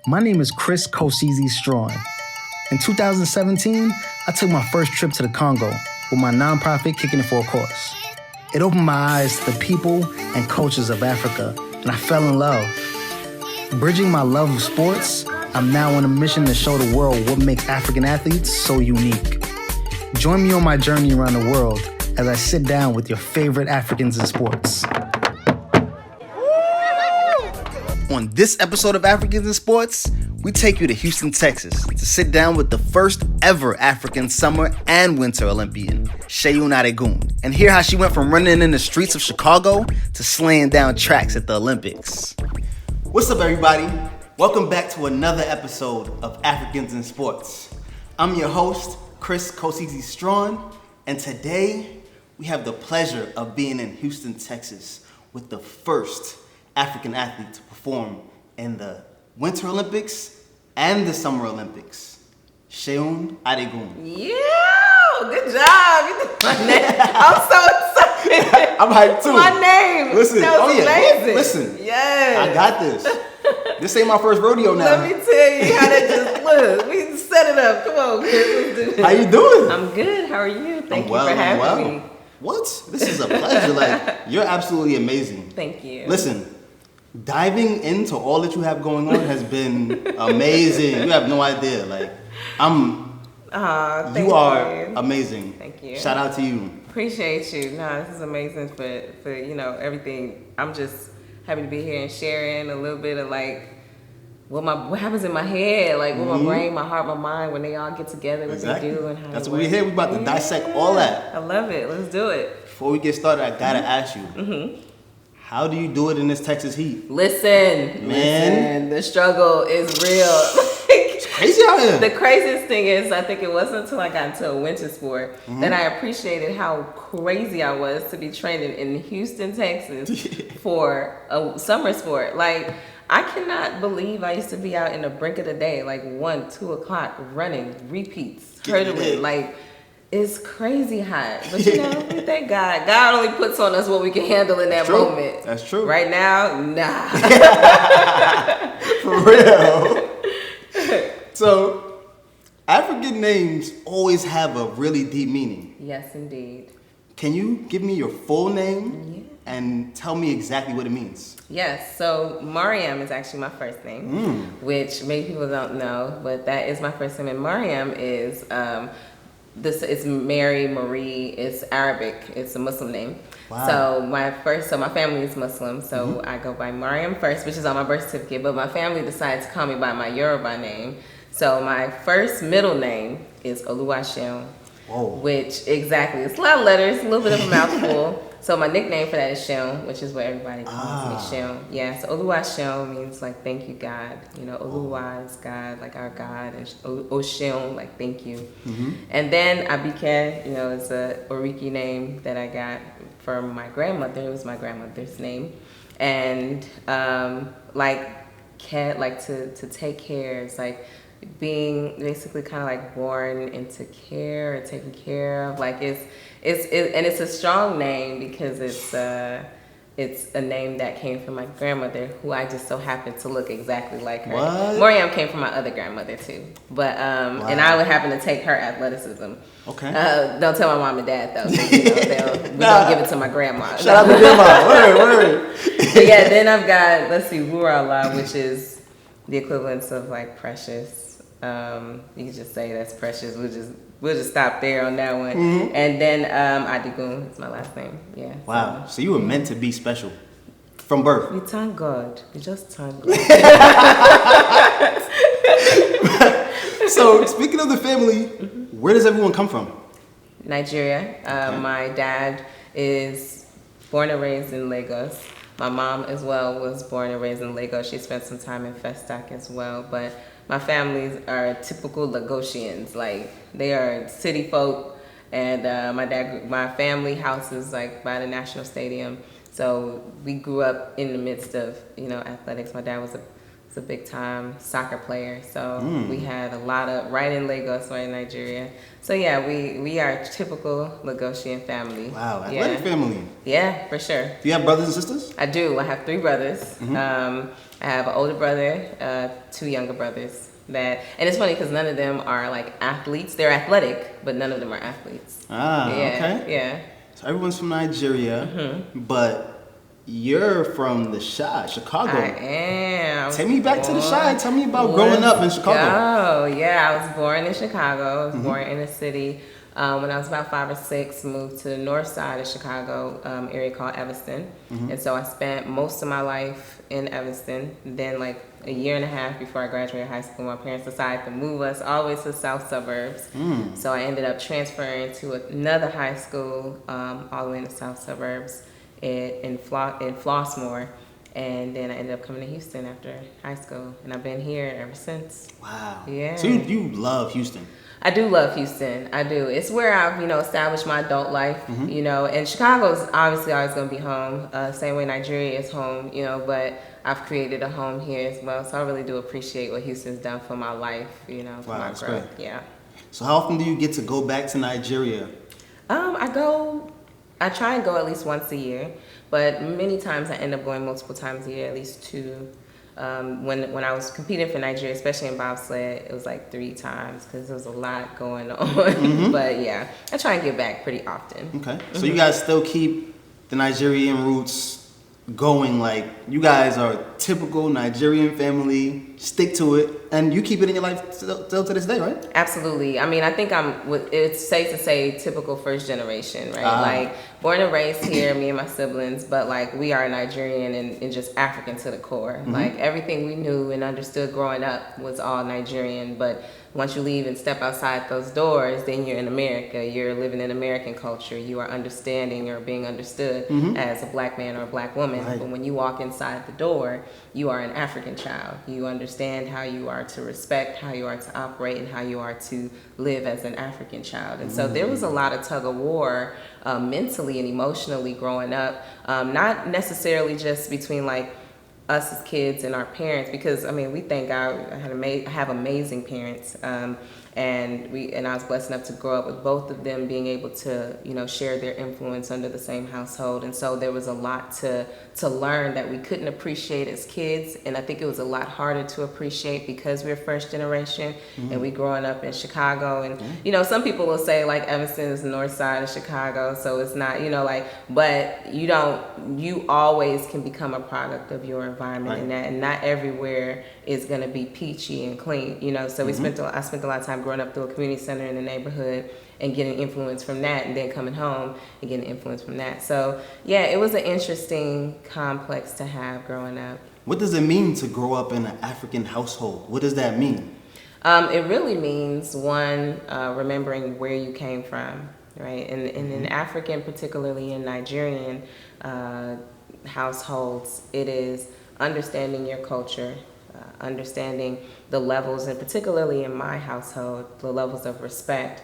My name is Chris Kosizi Strawn. In 2017, I took my first trip to the Congo with my nonprofit Kicking It for a Cause. It opened my eyes to the people and cultures of Africa, and I fell in love. Bridging my love of sports, I'm now on a mission to show the world what makes African athletes so unique. Join me on my journey around the world as I sit down with your favorite Africans in sports. On this episode of Africans in Sports, we take you to Houston, Texas to sit down with the first ever African summer and winter Olympian, Seun Adigun, and hear how she went from running in the streets of Chicago to slaying down tracks at the Olympics. What's up, everybody? Welcome back to another episode of Africans in Sports. I'm your host, Chris Kosizi Strawn, and today we have the pleasure of being in Houston, Texas with the first African athlete to perform in the Winter Olympics and the Summer Olympics, Seun Adigun. Yeah, good job. You did my name. I'm so excited. I'm hyped too. My name. Listen, that was amazing. Listen. Yes. I got this. This ain't my first rodeo now. Let me tell you how that just look. We set it up. Come on, Chris. Let's do this. How you doing? I'm good. How are you? Thank you I'm for having me. What? This is a pleasure. Like, you're absolutely amazing. Thank you. Listen, diving into all that you have going on has been amazing. You have no idea. Like, thank you are amazing. Thank you. Shout out to you. Appreciate you. No, this is amazing for everything. I'm just happy to be here and sharing a little bit of like what happens in my head, like what my brain, my heart, my mind when they all get together, what they do and how That's they what we're here. We're about to dissect all that. I love it. Let's do it. Before we get started, I gotta ask you, how do you do it in this Texas heat? Listen, the struggle is real. It's crazy out here. The craziest thing is, I think it wasn't until I got into a winter sport that I appreciated how crazy I was to be training in Houston, Texas for a summer sport. Like, I cannot believe I used to be out in the brink of the day, like 1, 2 o'clock, running, repeats, hurdling, like, it's crazy hot. But you know, we thank God. God only puts on us what we can handle in that moment. That's true. Right now, nah. For real. So, African names always have a really deep meaning. Yes, indeed. Can you give me your full name and tell me exactly what it means? Yes, so Mariam is actually my first name, which many people don't know, but that is my first name. And Mariam is, it's Mary, Marie, it's Arabic, it's a Muslim name. Wow. So my family is Muslim, so I go by Mariam first, which is on my birth certificate, but my family decided to call me by my Yoruba name. So my first middle name is Oluwaseun. Whoa. Which, exactly, it's a lot of letters, a little bit of a mouthful. So my nickname for that is Seun, which is what everybody calls me, Seun. Yeah, so Oluwaseun means like thank you, God. You know, Oluwa is God, like our God, and Oseun, like thank you. And then Abike, is a Oriki name that I got from my grandmother. It was my grandmother's name. And to take care, it's like being basically kind of like born into care or taken care of. Like and it's a strong name because it's a name that came from my grandmother, who I just so happened to look exactly like her. What? Mariam came from my other grandmother too, but and I would happen to take her athleticism. Okay. Don't tell my mom and dad though. We don't give it to my grandma. Shout out to grandma. Word. But yeah, then I've got Wurala, which is the equivalence of like precious. You can just say that's precious. We'll just stop there on that one. And then Adigun is my last name. Yeah. Wow. So you were meant to be special from birth. We thank God. We just thank God. So speaking of the family, where does everyone come from? Nigeria. My dad is born and raised in Lagos. My mom as well was born and raised in Lagos. She spent some time in Festac as well, but my families are typical Lagosians. Like, they are city folk, and my family house is like by the National Stadium. So we grew up in the midst of athletics. My dad was a big time soccer player, so we had a lot of right in Lagos, right in Nigeria. So yeah, we are a typical Lagosian family. Wow, athletic family. Yeah, for sure. Do you have brothers and sisters? I do. I have 3 brothers. I I have an older brother, 2 younger brothers. And it's funny because none of them are like athletes. They're athletic, but none of them are athletes. Okay. Yeah. So everyone's from Nigeria, but you're from the Chi, Chicago. I am. Take me back to the Chi. Tell me about growing up in Chicago. Oh, yeah. I was born in Chicago. I was born in the city. When I was about 5 or 6, moved to the north side of Chicago, area called Evanston. And so I spent most of my life in Evanston. Then like a year and a half before I graduated high school, my parents decided to move us all the way to the south suburbs. So I ended up transferring to another high school all the way in the south suburbs in Flossmoor. And then I ended up coming to Houston after high school. And I've been here ever since. Wow. Yeah. So you love Houston. I do love Houston. I do. It's where I've, established my adult life, and Chicago's obviously always going to be home. Same way Nigeria is home, but I've created a home here as well. So I really do appreciate what Houston's done for my life, for my growth. Great. Yeah. So how often do you get to go back to Nigeria? I try and go at least once a year, but many times I end up going multiple times a year, at least 2. When I was competing for Nigeria, especially in bobsled, it was like 3 times because there was a lot going on. But yeah, I try and get back pretty often. Okay. So you guys still keep the Nigerian roots going, like you guys are a typical Nigerian family, stick to it, and you keep it in your life still to this day, right? Absolutely. I mean, I think it's safe to say typical first generation, right? Like born and raised here, me and my siblings, but like we are Nigerian and just African to the core. Like everything we knew and understood growing up was all Nigerian, but once you leave and step outside those doors, then you're in America. You're living in American culture. You are understanding or being understood as a black man or a black woman. Right. But when you walk inside the door, you are an African child. You understand how you are to respect, how you are to operate, and how you are to live as an African child. And so there was a lot of tug of war mentally and emotionally growing up, not necessarily just between like us as kids and our parents, because I mean we thank God I have amazing parents, and I was blessed enough to grow up with both of them being able to share their influence under the same household. And so there was a lot to learn that we couldn't appreciate as kids, and I think it was a lot harder to appreciate because we're first generation and we growing up in Chicago. And some people will say like Evanston is the north side of Chicago, so it's not but you always can become a product of your environment. Right. And not everywhere is going to be peachy and clean, so I spent a lot of time growing up through a community center in the neighborhood and getting influence from that, and then coming home and getting influence from that. So yeah, it was an interesting complex to have growing up. What does it mean to grow up in an African household? What does that mean? It really means, one, remembering where you came from, right? And in African, particularly in Nigerian households, it is understanding your culture, understanding the levels, and particularly in my household, the levels of respect.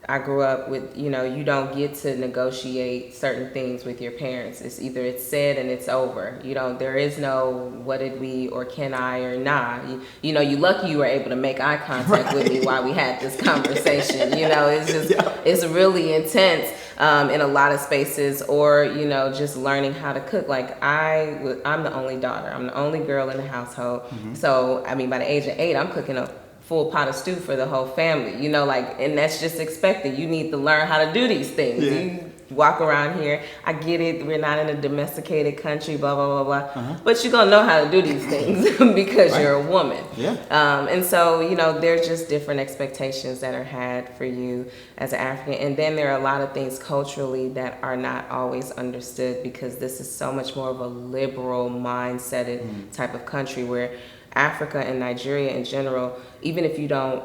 I grew up with, you don't get to negotiate certain things with your parents. It's either it's said and it's over. There is no what did we or can I or nah. You lucky you were able to make eye contact with me while we had this conversation. It's just it's really intense in a lot of spaces. Or just learning how to cook. Like I'm the only daughter. I'm the only girl in the household. So I mean, by the age of 8, I'm cooking up full pot of stew for the whole family, and that's just expected. You need to learn how to do these things. You walk around here, I get it, we're not in a domesticated country, blah, blah, blah, blah, but you're going to know how to do these things because you're a woman. And so, there's just different expectations that are had for you as an African. And then there are a lot of things culturally that are not always understood because this is so much more of a liberal mindset type of country where Africa and Nigeria in general, even if you don't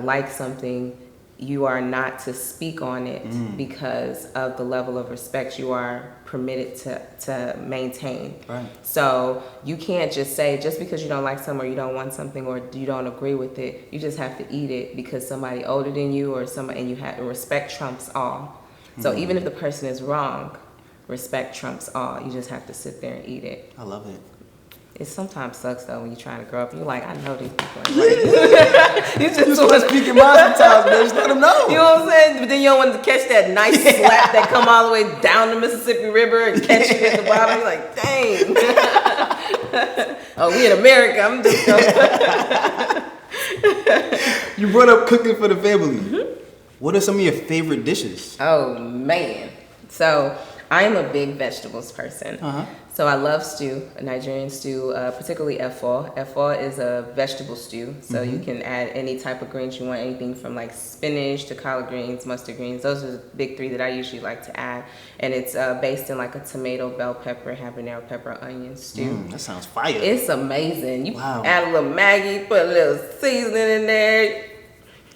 like something, you are not to speak on it because of the level of respect you are permitted to maintain. Right. So you can't just say, just because you don't like something or you don't want something or you don't agree with it, you just have to eat it because somebody older than you or somebody, and you have respect trumps all. So even if the person is wrong, respect trumps all. You just have to sit there and eat it. I love it. It sometimes sucks though when you're trying to grow up. You're like, I know these people ain't right. You just want to speak your mind sometimes, man. Just let them know. You know what I'm saying? But then you don't want to catch that nice slap that come all the way down the Mississippi River and catch you at the bottom. You're like, dang. Oh, we in America. I'm just going. You brought up cooking for the family. What are some of your favorite dishes? Oh man. So I am a big vegetables person. So I love stew, a Nigerian stew, particularly efo. Efo is a vegetable stew. So you can add any type of greens you want, anything from like spinach to collard greens, mustard greens. Those are the big three that I usually like to add. And it's based in like a tomato, bell pepper, habanero pepper, onion stew. That sounds fire. It's amazing. You Wow. add a little Maggi, put a little seasoning in there.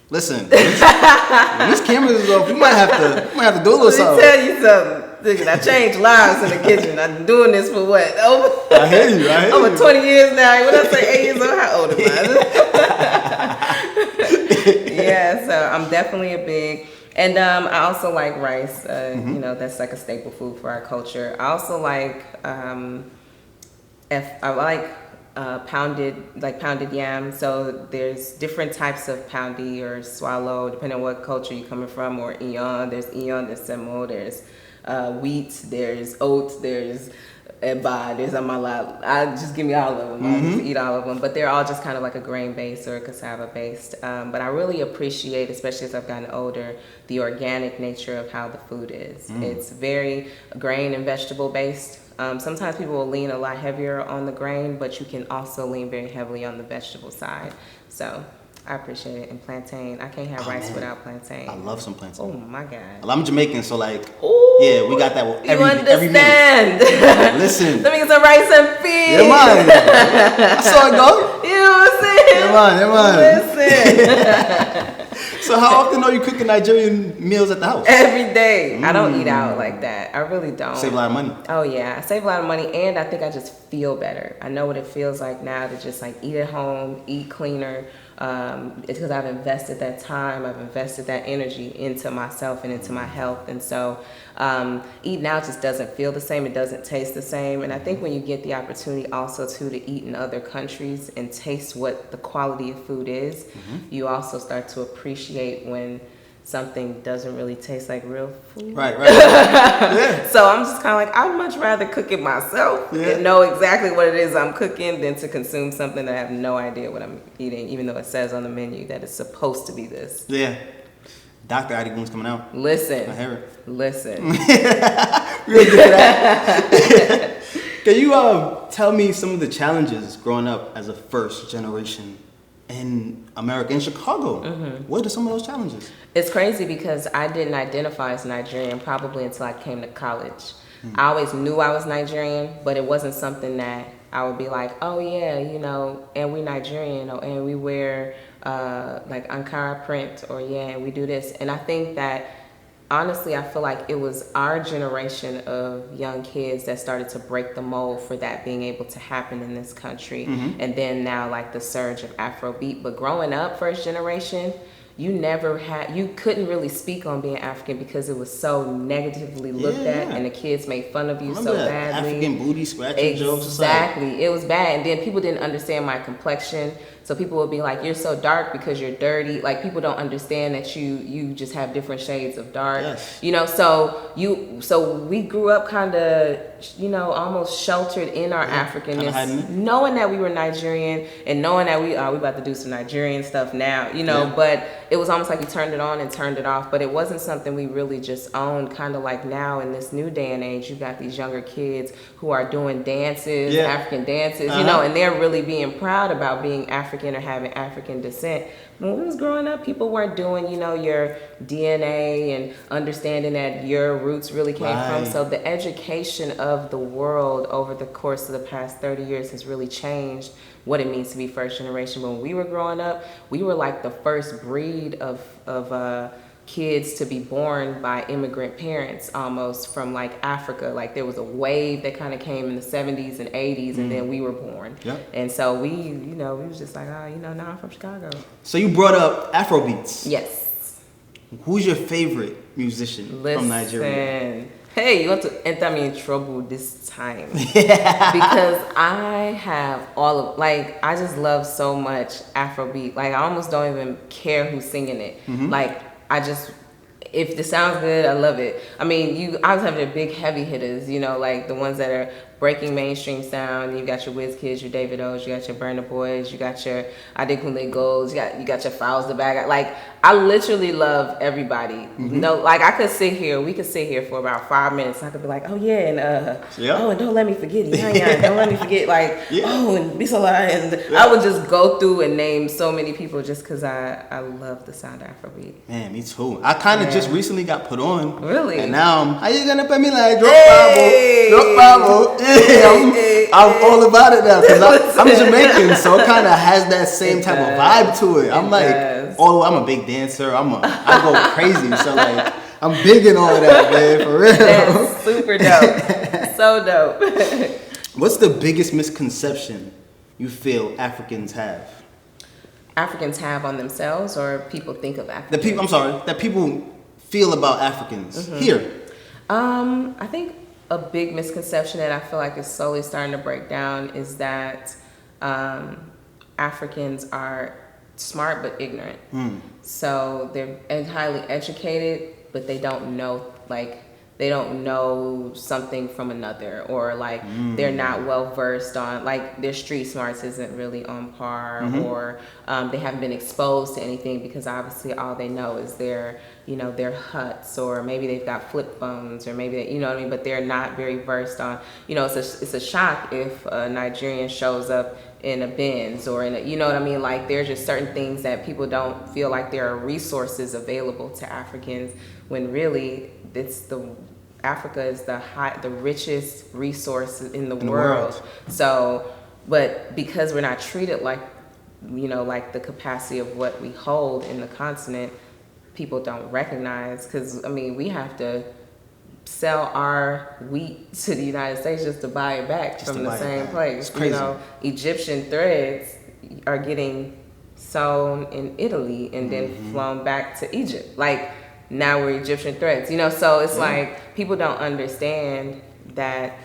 Listen, when these cameras is off, we might have to do a little Let me something. tell you something. Look, I changed lives in the kitchen. I've been doing this for what? I hear you. Over 20 years now. When I say 8 years old, how old am I? Yeah, so I'm definitely a big, and I also like rice. You know, that's like a staple food for our culture. I also like, pounded yam. So there's different types of poundy or swallow, depending on what culture you're coming from, or iyan. There's semo, there's wheat, there's oats, there's eba, there's amala. Just give me all of them. I just eat all of them. But they're all just kind of like a grain based or a cassava based. But I really appreciate, especially as I've gotten older, the organic nature of how the food is. It's very grain and vegetable based. Sometimes people will lean a lot heavier on the grain, but you can also lean very heavily on the vegetable side. So I appreciate it. And plantain, I can't have rice without plantain. I love some plantain. Oh my God. Well, I'm Jamaican, so like, Ooh, yeah, we got that every meal. understand. Listen. Let me get some rice and peas. Yeah, man. I saw it go. You know what I'm saying? Yeah, man. Listen. So how often are you cooking Nigerian meals at the house? Every day. I don't eat out like that. I really don't. Save a lot of money. Oh yeah, I save a lot of money, and I think I just feel better. I know what it feels like now to just like eat at home, eat cleaner. It's because I've invested that time, I've invested that energy into myself and into my health, and so eating out just doesn't feel the same. It doesn't taste the same, and I think when you get the opportunity also to eat in other countries and taste what the quality of food is, you also start to appreciate when something doesn't really taste like real food. Right. Yeah. So I'm just kind of like, I'd much rather cook it myself and know exactly what it is I'm cooking than to consume something that I have no idea what I'm eating, even though it says on the menu that it's supposed to be this. Yeah. Dr. Adigun's coming out. Listen. I hear it. Listen. We're gonna get to that. Can you tell me some of the challenges growing up as a first generation in America, in Chicago? What are some of those challenges? It's crazy because I didn't identify as Nigerian probably until I came to college. I always knew I was Nigerian, but it wasn't something that I would be like, oh yeah, you know, and we Nigerian, or and we wear like Ankara print, or yeah, and we do this. And I think that honestly, I feel like it was our generation of young kids that started to break the mold for that being able to happen in this country. And then now like the surge of Afrobeat. But growing up, first generation, you couldn't really speak on being African because it was so negatively looked at, and the kids made fun of you so badly. African booty scratching jokes. Exactly. It was bad. And then people didn't understand my complexion. So people would be like, you're so dark because you're dirty. Like people don't understand that you just have different shades of dark. Yes. You know, so we grew up kind of, you know, almost sheltered in our Africanness, knowing that we were Nigerian and knowing that we about to do some Nigerian stuff now, you know, but it was almost like you turned it on and turned it off, but it wasn't something we really just owned. Kind of like now in this new day and age, you got these younger kids who are doing dances, African dances, you know, and they're really being proud about being African or having African descent. When we was growing up, people weren't doing, you know, your DNA and understanding that your roots really came from. So the education of the world over the course of the past 30 years has really changed what it means to be first generation. When we were growing up, we were like the first breed of kids to be born by immigrant parents, almost from like Africa. Like there was a wave that kind of came in the 70s and 80s, and then we were born. And so we was just like, oh, you know, now I'm from Chicago. So you brought up Afrobeats. Yes. Who's your favorite musician from Nigeria? Hey, you want to enter me in trouble this time. Because I have I just love so much Afrobeat. Like I almost don't even care who's singing it. Like if it sounds good, I love it. I mean, I was having the big heavy hitters, you know, like the ones that are breaking mainstream sound. You got your Wiz Kids, your David O's, you got your Burna Boys, you got your Adigun Golds, you got your Fouls the Bag. Like, I literally love everybody. No, like we could sit here for about 5 minutes. I could be like, oh yeah, and oh, and don't let me forget it. Yeah, don't let me forget, like, oh, and Bisola, and I would just go through and name so many people just because I love the sound of Afrobeat. Man, me too. I kind of just recently got put on. Really? And now how you gonna pay me like drop Bible? Yeah, I'm all about it now because I'm Jamaican, so it kind of has that same type of vibe to it. I'm like, I'm a big dancer. I go crazy. So like, I'm big in all of that, man, for real. That's super dope. So dope. What's the biggest misconception you feel Africans have? Africans have on themselves, or people think of Africans? That people feel about Africans here. I think a big misconception that I feel like is slowly starting to break down is that Africans are smart but ignorant. So they're highly educated, but they don't know, like, they don't know something from another, or like they're not well versed on, like, their street smarts isn't really on par, or they haven't been exposed to anything because obviously all they know is their huts, or maybe they've got flip phones, or maybe you know what I mean, but they're not very versed on, it's a shock if a Nigerian shows up in a Benz or in a, you know what I mean, like there's just certain things that people don't feel like there are resources available to Africans, when really Africa is the richest resource in the world. So, but because we're not treated like, like the capacity of what we hold in the continent, people don't recognize, because I mean, we have to sell our wheat to the United States just to buy it back from the same place. It's crazy. Egyptian threads are getting sewn in Italy and then flown back to Egypt. Like, now we're Egyptian threads, so it's like people don't understand that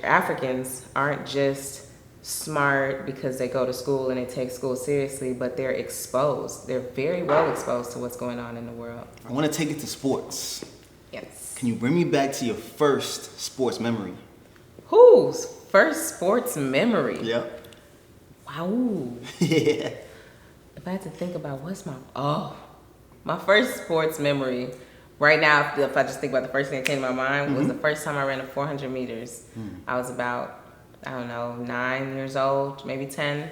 Africans aren't just smart because they go to school and they take school seriously, but they're exposed. They're very well exposed to what's going on in the world. I want to take it to sports. Yes. Can you bring me back to your first sports memory? Whose first sports memory? Yep. Wow. Yeah. If I had to think about my first sports memory right now, if I just think about the first thing that came to my mind, was the first time I ran 400 meters. I was about, 9 years old, maybe 10.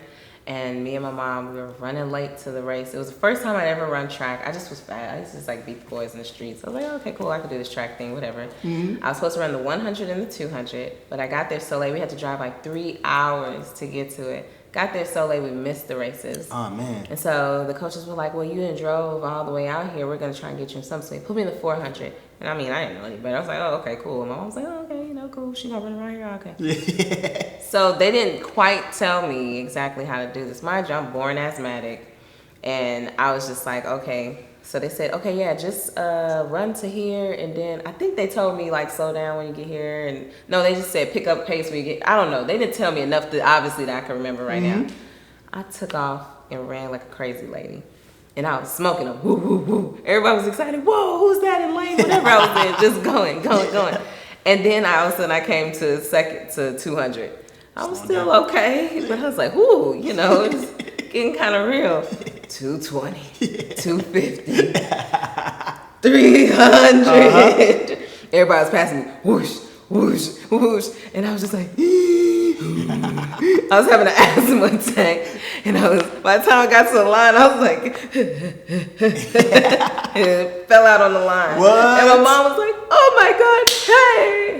And me and my mom, we were running late to the race. It was the first time I'd ever run track. I just was fat. I used to just like beat the boys in the streets. I was like, okay, cool, I could do this track thing, whatever. I was supposed to run the 100 and the 200, but I got there so late. We had to drive like 3 hours to get to it. Got there so late, we missed the races. Oh, man. And so the coaches were like, well, you done drove all the way out here. We're going to try and get you in something. So they put me in the 400. And I mean, I didn't know any better. I was like, oh, okay, cool. And my mom was like, oh, okay, cool. She going to run around here? Okay. So they didn't quite tell me exactly how to do this. Mind you, I'm born asthmatic. And I was just like, okay. So they said, okay, yeah, just run to here. And then I think they told me, like, slow down when you get here. And no, they just said pick up pace when you get, I don't know. They didn't tell me enough obviously that I can remember right now. I took off and ran like a crazy lady. And I was smoking them. Woo, woo, woo. Everybody was excited. Whoa, who's that in lane? Whatever I was in, just going. And then all of a sudden I came to 200. I was still okay, but I was like, whoo, it's getting kind of real. 220, 250, 300. Everybody was passing me, whoosh, whoosh, whoosh. And I was just like, I was having an asthma attack. And by the time I got to the line, I was like, and fell out on the line. What? And my mom was like, oh my God,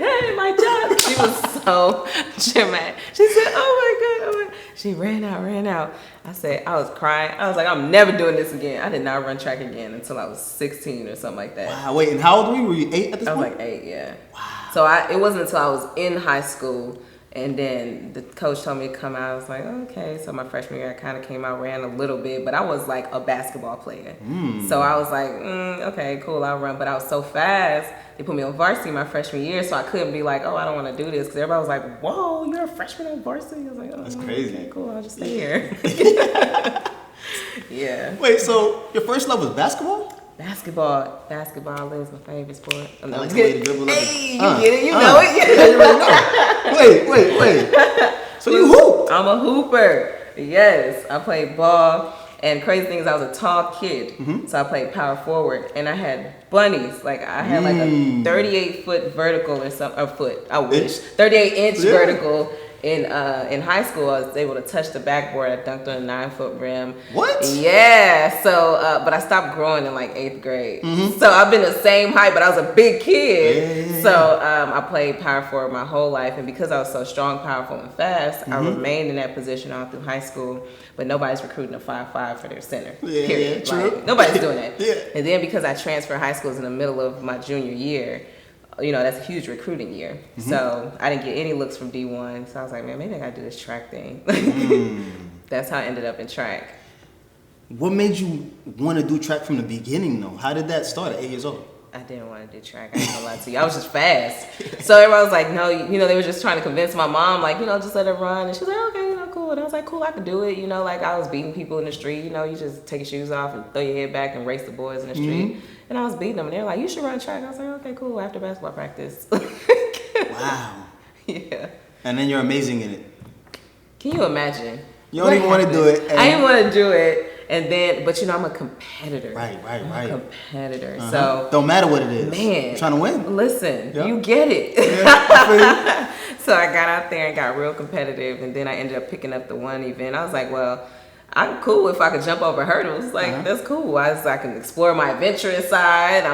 hey, my job. She was so dramatic. She said, oh my God. She ran out. I was crying. I was like, I'm never doing this again. I did not run track again until I was 16 or something like that. Wow, wait, and how old were you? Were you 8 at this point? I was like 8, yeah. Wow. So it wasn't until I was in high school, and then the coach told me to come out. I was like, okay. So my freshman year, I kind of came out, ran a little bit, but I was like a basketball player. So I was like, okay, cool, I'll run. But I was so fast, they put me on varsity my freshman year, so I couldn't be like, oh, I don't want to do this, because everybody was like, whoa, you're a freshman on varsity? I was like, oh, that's crazy. Okay, cool, I'll just stay here. Yeah. Wait, so your first love was basketball? Basketball. Basketball is my favorite sport. I like the way to dribble. Hey, you get it. You know it. Yeah, you already know. Wait. So you hoop? I'm a hooper. Yes, I played ball. And crazy thing is, I was a tall kid, so I played power forward, and I had bunnies. Like I had like a 38-foot vertical or something, or foot. I wish 38-inch vertical. In high school, I was able to touch the backboard. I dunked on a 9-foot rim. What? Yeah. So, but I stopped growing in like 8th grade. So I've been the same height, but I was a big kid. Yeah. So I played power forward my whole life, and because I was so strong, powerful, and fast, I remained in that position all through high school. But nobody's recruiting a 5'5" for their center. Period. True. Like, nobody's doing that. Yeah. And then because I transferred high schools in the middle of my junior year, you know, that's a huge recruiting year. So I didn't get any looks from D1. So I was like, man, maybe I got to do this track thing. That's how I ended up in track. What made you want to do track from the beginning, though? How did that start at 8 years old? I didn't want to do track. I ain't gonna lie to you. I was just fast. So everybody was like, no, you know, they were just trying to convince my mom, like, you know, just let her run. And she was like, okay, you know, cool. And I was like, cool, I could do it. You know, like I was beating people in the street. You know, you just take your shoes off and throw your head back and race the boys in the street. And I was beating them. And they were like, you should run track. I was like, okay, cool. After basketball practice. Wow. Yeah. And then you're amazing in it. Can you imagine? You don't even want to do it. I didn't want to do it. And then, but you know, I'm a competitor. Right. I'm a competitor. So don't matter what it is. Man, I'm trying to win. Listen, Yep. you get it. Yeah, So I got out there and got real competitive, and then I ended up picking up the one event. I was like, well, I'm cool if I could jump over hurdles. Like that's cool. I can explore my adventurous side.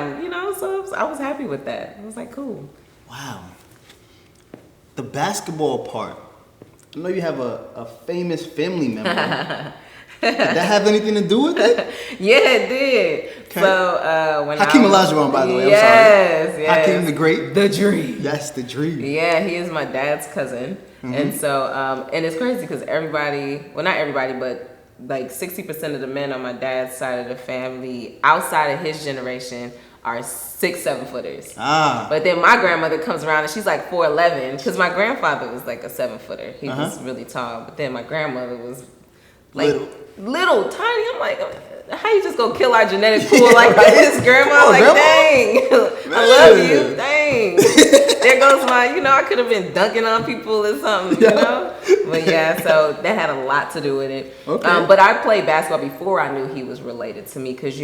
So I was happy with that. I was like, cool. Wow. The basketball part. I know you have a famous family member. Did that have anything to do with it? Yeah, it did. Okay. So when Hakeem Olajuwon, by the way. Yes. Hakeem the Great. The Dream. Yes, the Dream. Yeah, he is my dad's cousin. And so, and it's crazy because everybody, well, not everybody, but like 60% of the men on my dad's side of the family, outside of his generation, are 6'7" footers. But then my grandmother comes around and she's like 4'11", because my grandfather was like a 7-footer. He was really tall. But then my grandmother was like little tiny. I'm like, how you just gonna kill our genetic pool like this, grandma? Like, grandma? dang, I love you, dang. There goes my, I could have been dunking on people or something, you know? But yeah, so that had a lot to do with it. Okay. But I played basketball before I knew he was related to me, because,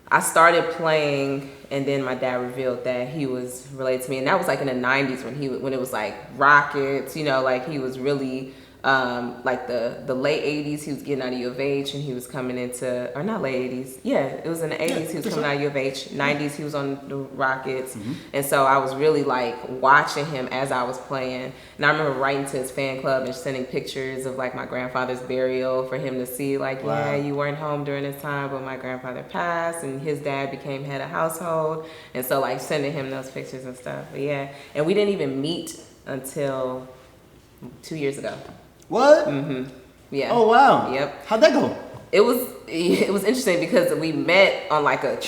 I started playing, and then my dad revealed that he was related to me, and that was like in the 90s when it was like Rockets, like he was really like the late 80s. He was getting out of U of H, and he was coming into, or not late 80s, yeah, it was in the 80s. He was coming out of U of H. 90s he was on the Rockets, and so I was really like watching him as I was playing. And I remember writing to his fan club and sending pictures of like my grandfather's burial for him to see, like, wow, yeah, you weren't home during this time, but my grandfather passed, and his dad became head of household, and so like sending him those pictures and stuff. But yeah, and we didn't even meet until 2 years ago. What? Yeah. Oh wow. Yep. How'd that go? It was interesting because we met on like a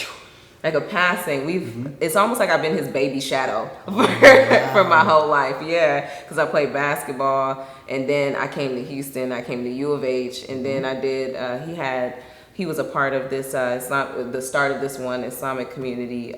passing. It's almost like I've been his baby shadow for my whole life. Yeah, because I played basketball, and then I came to Houston. I came to U of H, and then I did. He was a part of this the start of this one Islamic community.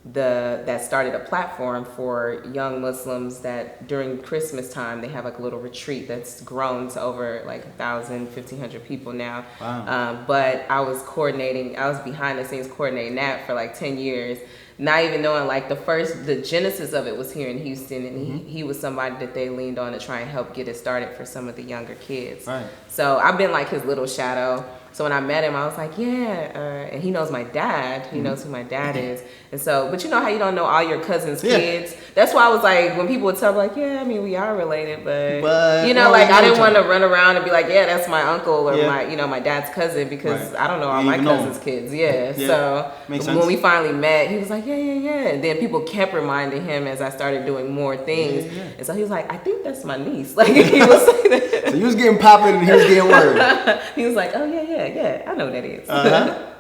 That started a platform for young Muslims that during Christmas time they have like a little retreat that's grown to over like 1,000, 1,500 people now. Wow. But I was behind the scenes coordinating that for like 10 years, not even knowing like the genesis of it was here in Houston, and he was somebody that they leaned on to try and help get it started for some of the younger kids. Right. So I've been like his little shadow. So when I met him, I was like, yeah, and he knows my dad. He knows who my dad is. And so, but you know how you don't know all your cousins' kids? That's why I was like, when people would tell me, like, yeah, I mean, we are related, but like, I didn't want to run around and be like, yeah, that's my uncle or my dad's cousin, because I don't know all my cousins' kids. Yeah. So when we finally met, he was like, yeah. And then people kept reminding him as I started doing more things. Yeah. And so he was like, I think that's my niece. Like, he was saying that. So you was getting popping and he was getting word. He was like, oh, yeah, I know what that is.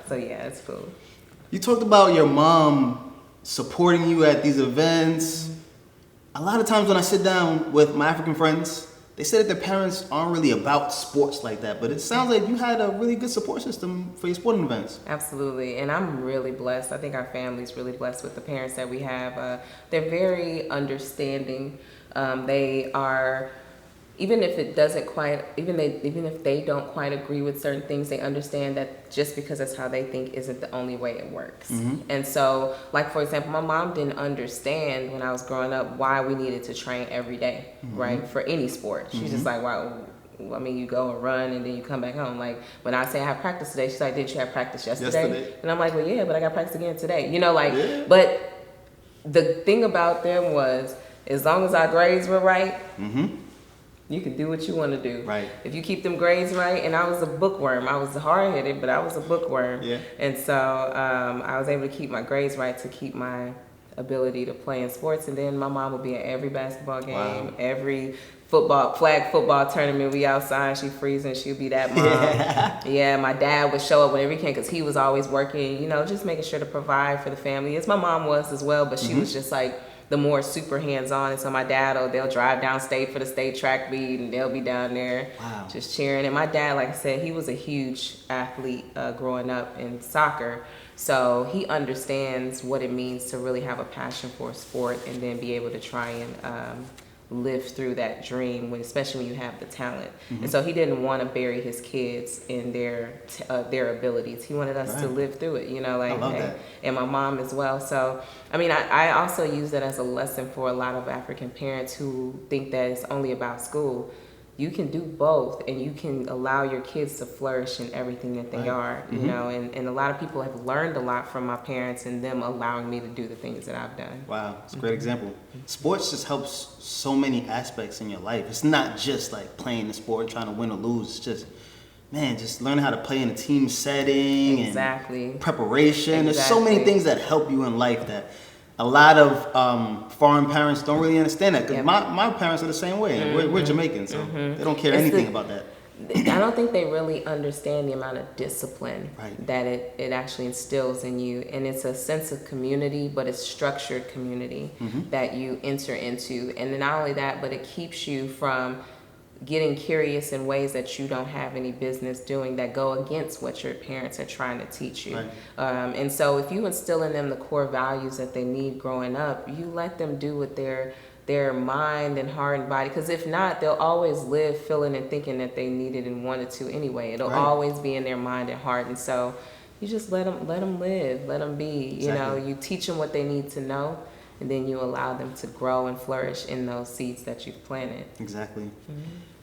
So yeah, it's cool. You talked about your mom supporting you at these events. A lot of times when I sit down with my African friends, they say that their parents aren't really about sports like that, but it sounds like you had a really good support system for your sporting events. Absolutely, and I'm really blessed. I think our family's really blessed with the parents that we have. They're very understanding. They are, even if it doesn't quite, even if they don't quite agree with certain things, they understand that just because that's how they think isn't the only way it works. And so, like for example, my mom didn't understand when I was growing up why we needed to train every day, right, for any sport. She's just like, wow. I mean, you go and run and then you come back home. Like when I say I have practice today, she's like, "Did you have practice yesterday?" And I'm like, "Well, yeah, but I got practice again today." You know, like, but the thing about them was, as long as our grades were right, you can do what you want to do. Right. If you keep them grades right, and I was a bookworm. I was hard-headed, but I was a bookworm. Yeah. And so I was able to keep my grades right to keep my ability to play in sports. And then my mom would be at every basketball game, every flag football tournament. We outside, she freezing, she'll be that mom. Yeah, my dad would show up whenever he can because he was always working, you know, just making sure to provide for the family, as my mom was as well, but she was just like the more super hands-on. And so my dad, they'll drive downstate for the state track meet and they'll be down there just cheering. And my dad, like I said, he was a huge athlete growing up in soccer. So he understands what it means to really have a passion for a sport and then be able to try and live through that dream, especially when you have the talent. And so he didn't want to bury his kids in their abilities. He wanted us to live through it, you know, like, I love that. And my mom as well. So, I mean, I also use that as a lesson for a lot of African parents who think that it's only about school. You can do both, and you can allow your kids to flourish in everything that they are, you know, and a lot of people have learned a lot from my parents and them allowing me to do the things that I've done. Wow, it's a great example. Sports just helps so many aspects in your life. It's not just like playing the sport, trying to win or lose. It's just, man, just learning how to play in a team setting and preparation. There's so many things that help you in life that a lot of foreign parents don't really understand that. Because my parents are the same way. We're Jamaican, so they don't care anything about that. I don't think they really understand the amount of discipline that it actually instills in you. And it's a sense of community, but it's structured community that you enter into. And then not only that, but it keeps you from getting curious in ways that you don't have any business doing that go against what your parents are trying to teach you. And so if you instill in them the core values that they need growing up, you let them do what their mind and heart and body, because if not, they'll always live feeling and thinking that they needed and wanted to anyway. It'll always be in their mind and heart. And so you just let them live, let them be, you know, you teach them what they need to know, and then you allow them to grow and flourish in those seeds that you've planted. Exactly.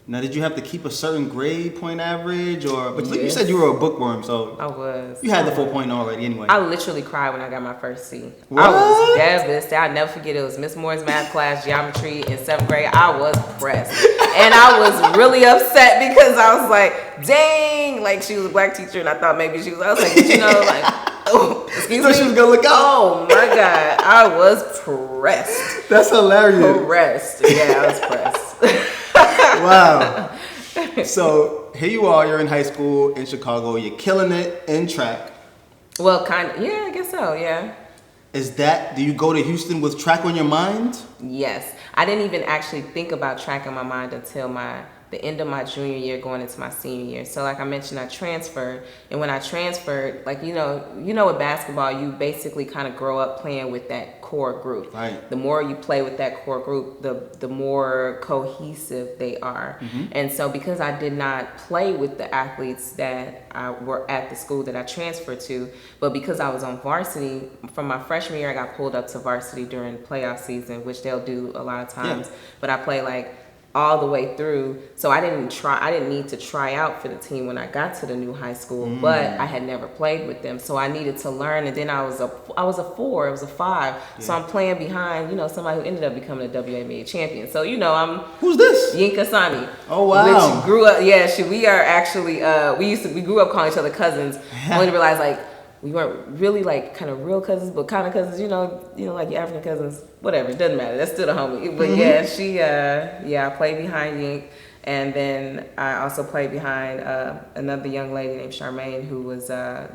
Now, did you have to keep a certain grade point average, or? But you said you were a bookworm, so I was. You had the 4.0 already, anyway. I literally cried when I got my first C. What? I was devastated. I'll never forget. It was Miss Moore's math class, geometry in 7th grade. I was pressed, and I was really upset because I was like, "Dang!" Like she was a black teacher, and I thought maybe she was. I was like, you know, like, oh, excuse me. She was gonna look out. Oh my God, I was pressed. That's hilarious. Pressed. Yeah, I was pressed. Wow. So here you are, you're in high school in Chicago, you're killing it in track. Well, kind of, yeah, I guess so, yeah. Do you go to Houston with track on your mind? Yes. I didn't even actually think about track in my mind until the end of my junior year going into my senior year. So like I mentioned, I transferred, and when I transferred, like, you know with basketball, you basically kind of grow up playing with that core group. Right. The more you play with that core group, the more cohesive they are. And so because I did not play with the athletes that were at the school that I transferred to, but because I was on varsity, from my freshman year, I got pulled up to varsity during playoff season, which they'll do a lot of times. But I play like all the way through, so I didn't need to try out for the team when I got to the new high school, but I had never played with them, so I needed to learn. And then I was a 4, it was a 5, so I'm playing behind, somebody who ended up becoming a WNBA champion. So I'm who's this? Yinka Sani. Oh wow. Which grew up. Yeah, we are actually we grew up calling each other cousins. Only realized like we weren't really like kind of real cousins, but kind of cousins, like your African cousins, whatever, it doesn't matter. That's still a homie. But I played behind Yink. And then I also played behind another young lady named Charmaine, who was,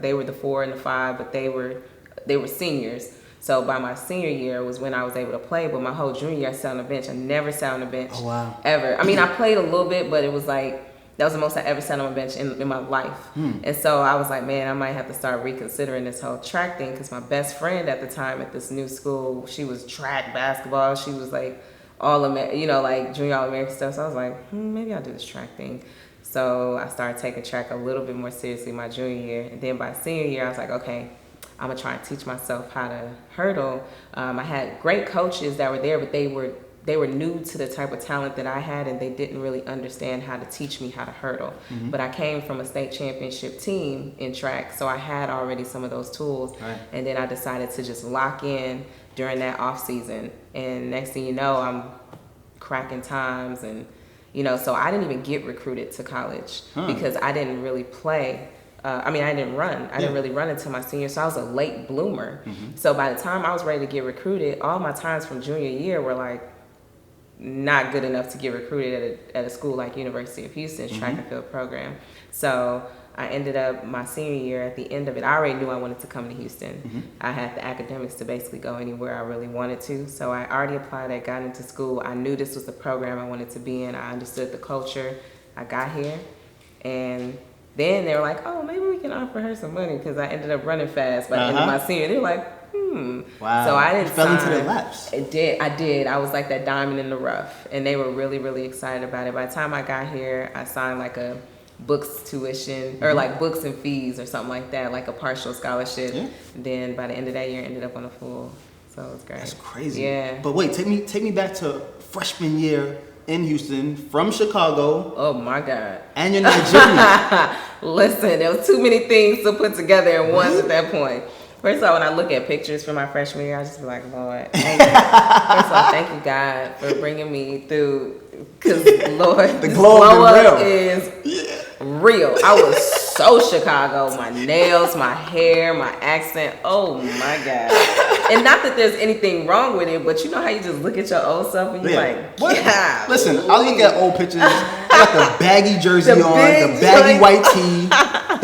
they were the 4 and the 5, but they were seniors. So by my senior year was when I was able to play, but my whole junior year I sat on the bench. I never sat on the bench. Oh, wow. Ever. I mean, I played a little bit, but it was like, that was the most I ever sat on a bench in my life. And so I was like, man, I might have to start reconsidering this whole track thing, because my best friend at the time at this new school, she was track, basketball. She was like like junior All-American stuff. So I was like, maybe I'll do this track thing. So I started taking track a little bit more seriously my junior year. And then by senior year, I was like, okay, I'm going to try and teach myself how to hurdle. I had great coaches that were there, but they were new to the type of talent that I had, and they didn't really understand how to teach me how to hurdle. But I came from a state championship team in track, so I had already some of those tools. Right. And then I decided to just lock in during that off season. And next thing you know, I'm cracking times, and so I didn't even get recruited to college because I didn't really play. I didn't run. I didn't really run until my senior, so I was a late bloomer. So by the time I was ready to get recruited, all my times from junior year were like not good enough to get recruited at a school like University of Houston's track and field program. So I ended up my senior year, at the end of it, I already knew I wanted to come to Houston. I had the academics to basically go anywhere I really wanted to. So I already applied, I got into school. I knew this was the program I wanted to be in. I understood the culture. I got here, and then they were like, oh, maybe we can offer her some money, because I ended up running fast by the end of my senior. They were like, Wow. So I didn't fell sign. into their laps. I did. I was like that diamond in the rough, and they were really, really excited about it. By the time I got here, I signed like a books tuition, or like books and fees or something like that, like a partial scholarship. Yeah. Then by the end of that year, I ended up on a full. So it was great. That's crazy. Yeah. But wait, take me back to freshman year in Houston, from Chicago. Oh my God. And you're Nigerian. Listen, there was too many things to put together at once at that point. First of all, when I look at pictures from my freshman year, I just be like, Lord, thank you. First of all, thank you, God, for bringing me through. Because, Lord, the this glow up is real. I was so Chicago. My nails, my hair, my accent. Oh, my God. And not that there's anything wrong with it, but you know how you just look at your old self and you're like, God. Listen, I look at old pictures. I got the baggy jersey on, the baggy white tee,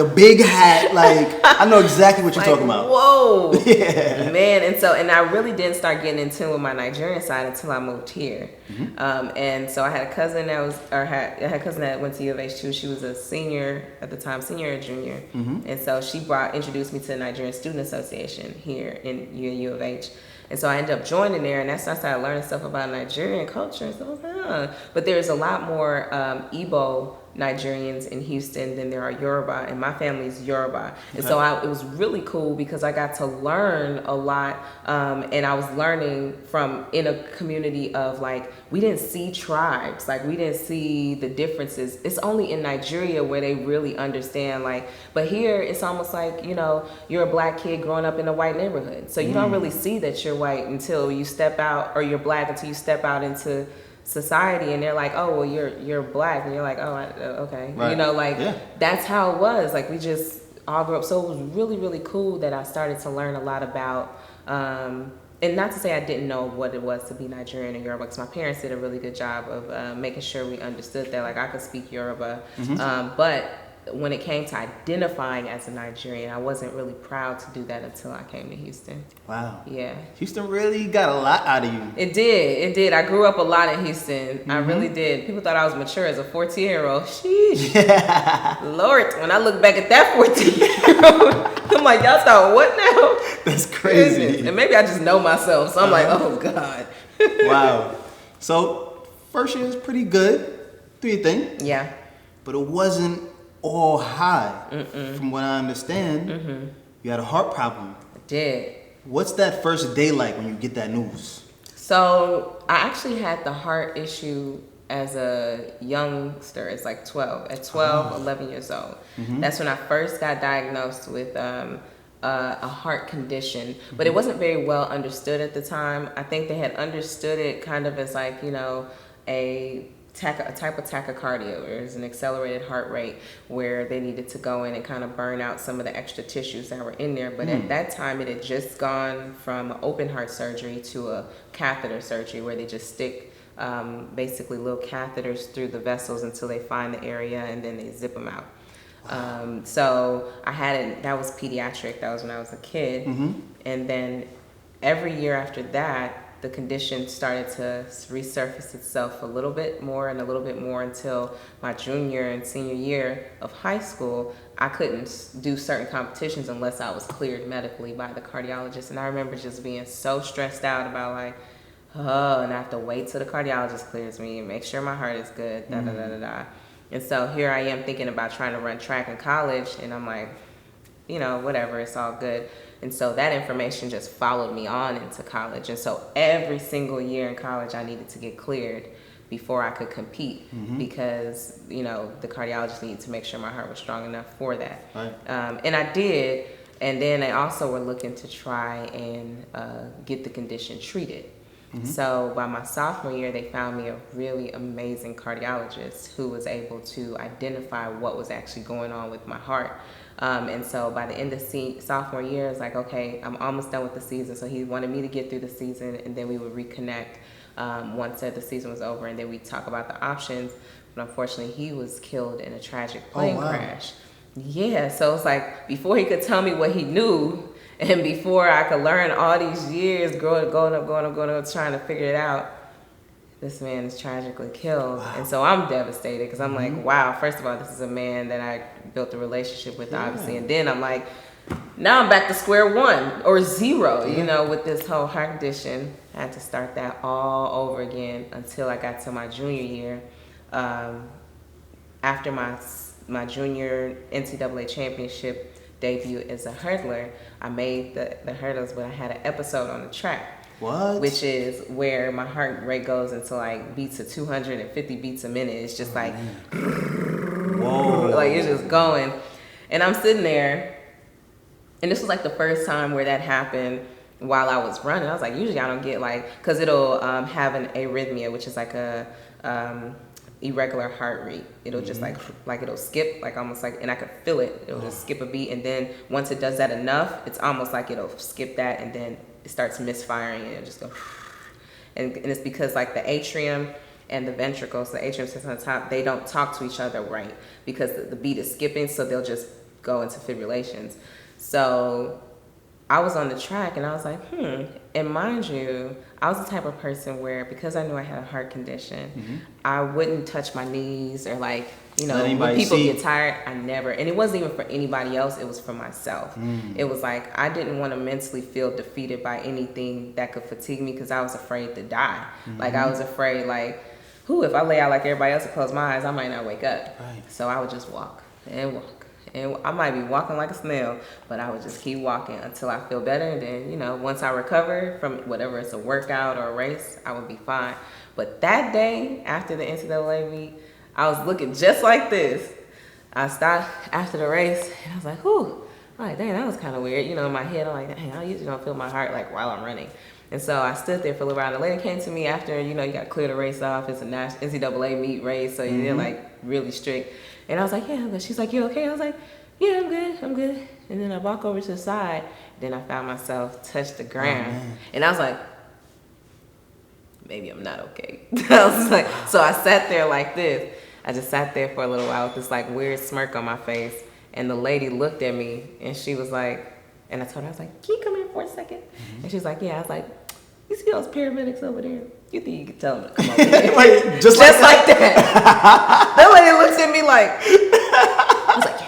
the big hat. Like, I know exactly what you're talking about. Whoa. Yeah. Man, and I really didn't start getting in tune with my Nigerian side until I moved here. And so I had a cousin I had a cousin that went to U of H too. She was a senior at the time, senior or junior. And so she introduced me to the Nigerian Student Association here in U of H. And so I ended up joining there, and that's when I started learning stuff about Nigerian culture. So I was like, But there's a lot more Igbo Nigerians in Houston than there are Yoruba, and my family is Yoruba. And so it was really cool because I got to learn a lot, and I was learning from in a community of like, we didn't see tribes, like we didn't see the differences. It's only in Nigeria where they really understand, like, but here it's almost like, you're a black kid growing up in a white neighborhood. So you don't really see that you're white until you step out, or you're black until you step out into society, and they're like, oh, well, you're black, and you're like, oh, okay. Right. That's how it was. Like, we just all grew up. So it was really, really cool that I started to learn a lot about, and not to say I didn't know what it was to be Nigerian or Yoruba, because my parents did a really good job of making sure we understood that. Like, I could speak Yoruba, but when it came to identifying as a Nigerian, I wasn't really proud to do that until I came to Houston. Wow. Yeah. Houston really got a lot out of you. It did. I grew up a lot in Houston. I really did. People thought I was mature as a 14-year-old. Sheesh. Lord, when I look back at that 14-year-old, I'm like, y'all thought what now? That's crazy. Goodness. And maybe I just know myself, so I'm like, oh, God. Wow. So, first year is pretty good. Do you think? Yeah. But it wasn't all high. From what I understand, you had a heart problem. I did. What's that first day like when you get that news? So I actually had the heart issue as a youngster. It's like 12. At 12, 11 years old. That's when I first got diagnosed with a heart condition. But it wasn't very well understood at the time. I think they had understood it kind of as like, a type of tachycardia, where it's an accelerated heart rate, where they needed to go in and kind of burn out some of the extra tissues that were in there. But at that time, it had just gone from open heart surgery to a catheter surgery, where they just stick basically little catheters through the vessels until they find the area, and then they zip them out. So I had that was pediatric. That was when I was a kid. And then every year after that, the condition started to resurface itself a little bit more and a little bit more until my junior and senior year of high school. I couldn't do certain competitions unless I was cleared medically by the cardiologist. And I remember just being so stressed out about like, oh, and I have to wait till the cardiologist clears me and make sure my heart is good, da da da da da. And so here I am thinking about trying to run track in college, and I'm like, you know, whatever, it's all good. And so that information just followed me on into college. And so every single year in college, I needed to get cleared before I could compete because, you know, the cardiologist needed to make sure my heart was strong enough for that. Right. And I did. And then they also were looking to try and get the condition treated. So by my sophomore year, they found me a really amazing cardiologist who was able to identify what was actually going on with my heart. And so by the end of sophomore year, it's like, okay, I'm almost done with the season. So he wanted me to get through the season, and then we would reconnect once the season was over, and then we'd talk about the options. But unfortunately, he was killed in a tragic plane crash. Yeah, so it's like before he could tell me what he knew, and before I could learn all these years going up, trying to figure it out, this man is tragically killed. Wow. And so I'm devastated because I'm like, wow, first of all, this is a man that I built a relationship with, obviously. And then I'm like, now I'm back to square one or zero, you know, with this whole heart condition. I had to start that all over again until I got to my junior year. After my junior NCAA championship debut as a hurdler, I made the hurdles, but I had an episode on the track. What? Which is where my heart rate goes into like beats of 250 beats a minute. It's just like, whoa, like it's just going. And I'm sitting there, and this was like the first time where that happened while I was running. I was like, usually I don't get like, because it'll have an arrhythmia, which is like a irregular heart rate. It'll just like it'll skip, like almost like, and I could feel it. It'll just skip a beat, and then once it does that enough, it's almost like it'll skip that, and then it starts misfiring, and it'll just go. And it's because like the atrium and the ventricles, the atrium sits on the top, they don't talk to each other right because the beat is skipping, so they'll just go into fibrillations. So I was on the track, and I was like, and mind you, I was the type of person where, because I knew I had a heart condition, I wouldn't touch my knees or like, you know, when people get tired, I never, and it wasn't even for anybody else, it was for myself. It was like, I didn't want to mentally feel defeated by anything that could fatigue me because I was afraid to die. Like I was afraid like, if I lay out like everybody else and close my eyes, I might not wake up. Right. So I would just walk and walk. And I might be walking like a snail, but I would just keep walking until I feel better. And then, you know, once I recover from whatever, it's a workout or a race, I would be fine. But that day, after the NCAA meet, I was looking just like this. I stopped after the race, and I was like, whew. I'm like, dang, that was kind of weird. You know, in my head, I'm like, dang, I usually don't feel my heart like while I'm running. And so I stood there for a little while. And the lady came to me after, you know, you got to clear the race off. It's a NCAA meet race, so you're like really strict. And I was like, yeah, but she's like, you okay? I was like, yeah, I'm good. And then I walk over to the side. Then I found myself touch the ground. And I was like, maybe I'm not okay. I was like, so I sat there like this. I just sat there for a little while with this like weird smirk on my face. And the lady looked at me, and she was like, and I told her, I was like, can you come here for a second? And she was like, yeah. I was like, you see those paramedics over there? You think you can tell them to come over here? Like, just like that. That lady looks at me like, I was like,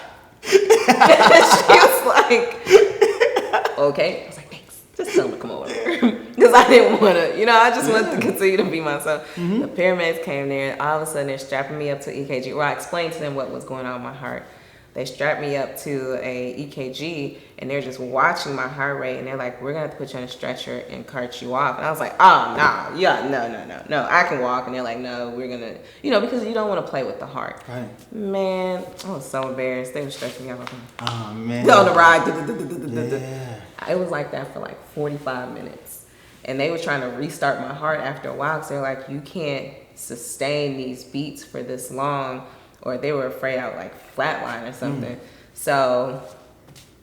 yeah. She was like, okay. I was like, thanks. Just tell them to come over here. Because I didn't want to, you know, I just wanted to continue to be myself. The paramedics came there, and all of a sudden they're strapping me up to EKG. Well, I explained to them what was going on with my heart. They strapped me up to a EKG, and they're just watching my heart rate, and they're like, we're going to have to put you on a stretcher and cart you off. And I was like, oh, no, I can walk. And they're like, no, we're going to, you know, because you don't want to play with the heart. Right. Man, I was so embarrassed. They were stretching me out. Oh, man. On the ride. It was like that for like 45 minutes. And they were trying to restart my heart after a while, because they're like, you can't sustain these beats for this long. Or they were afraid I would like flatline or something. So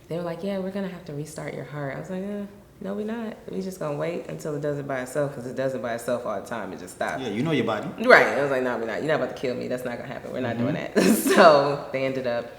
they were like, yeah, we're going to have to restart your heart. I was like, no, we're not. We just going to wait until it does it by itself, because it does it by itself all the time. It just stops. Yeah, you know your body. Right. I was like, no, we're not. You're not about to kill me. That's not going to happen. We're not doing that. So they ended up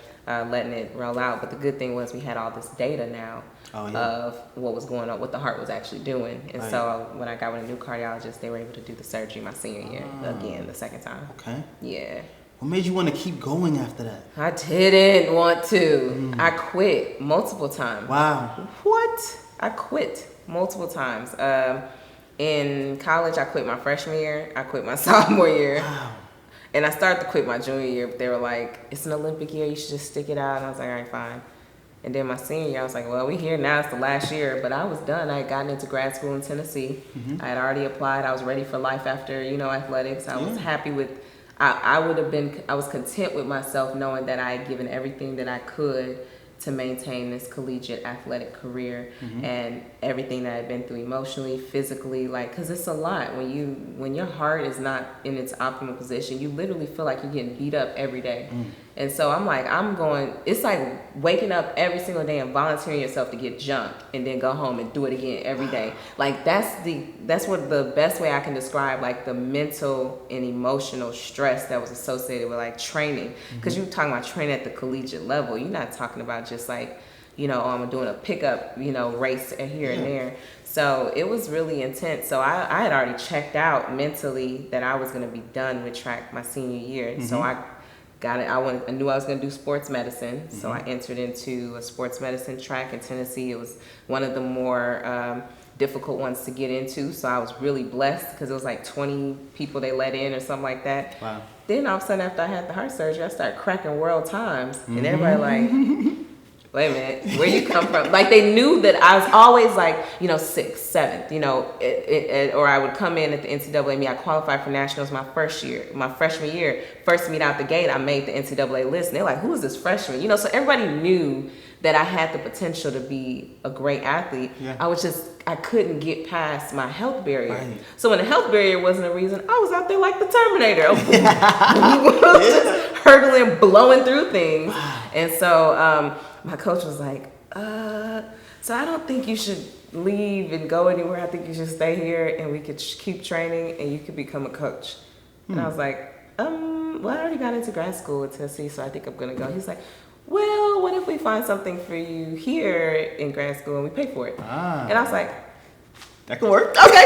letting it roll out. But the good thing was we had all this data now of what was going on, what the heart was actually doing. And so when I got with a new cardiologist, they were able to do the surgery my senior year again, the second time. Okay. Yeah. What made you want to keep going after that? I didn't want to. I quit multiple times. Wow. What? I quit multiple times. In college, I quit my freshman year. I quit my sophomore year. Wow. And I started to quit my junior year, but they were like, it's an Olympic year, you should just stick it out. And I was like, all right, fine. And then my senior year, I was like, well, we here now, it's the last year. But I was done. I had gotten into grad school in Tennessee. I had already applied. I was ready for life after, athletics. I was happy with, I was content with myself knowing that I had given everything that I could to maintain this collegiate athletic career and everything that I've been through emotionally, physically, because it's a lot. When your heart is not in its optimal position, you literally feel like you're getting beat up every day. And so I'm like, it's like waking up every single day and volunteering yourself to get jumped and then go home and do it again every day. Like that's what the best way I can describe like the mental and emotional stress that was associated with like training. Because you're talking about training at the collegiate level. You're not talking about just like, I'm doing a pickup, race here and there. So it was really intense. So I had already checked out mentally that I was going to be done with track my senior year. So I got it. I knew I was going to do sports medicine. So I entered into a sports medicine track in Tennessee. It was one of the more difficult ones to get into. So I was really blessed because it was like 20 people they let in or something like that. Wow. Then all of a sudden after I had the heart surgery, I started cracking world times. And everybody like, wait a minute, where you come from? Like they knew that I was always like, 6th, 7th, or I would come in at the NCAA meet. I qualified for nationals my freshman year. First meet out the gate, I made the NCAA list. And they're like, who is this freshman? So everybody knew that I had the potential to be a great athlete. Yeah. I couldn't get past my health barrier. Right. So when the health barrier wasn't a reason, I was out there like the Terminator. Just hurdling, blowing through things. And so my coach was like, so I don't think you should leave and go anywhere. I think you should stay here and we could keep training and you could become a coach. And I was like, well, I already got into grad school at Tennessee, so I think I'm going to go. He's like, well, what if we find something for you here in grad school and we pay for it? And I was like, that could work. Okay.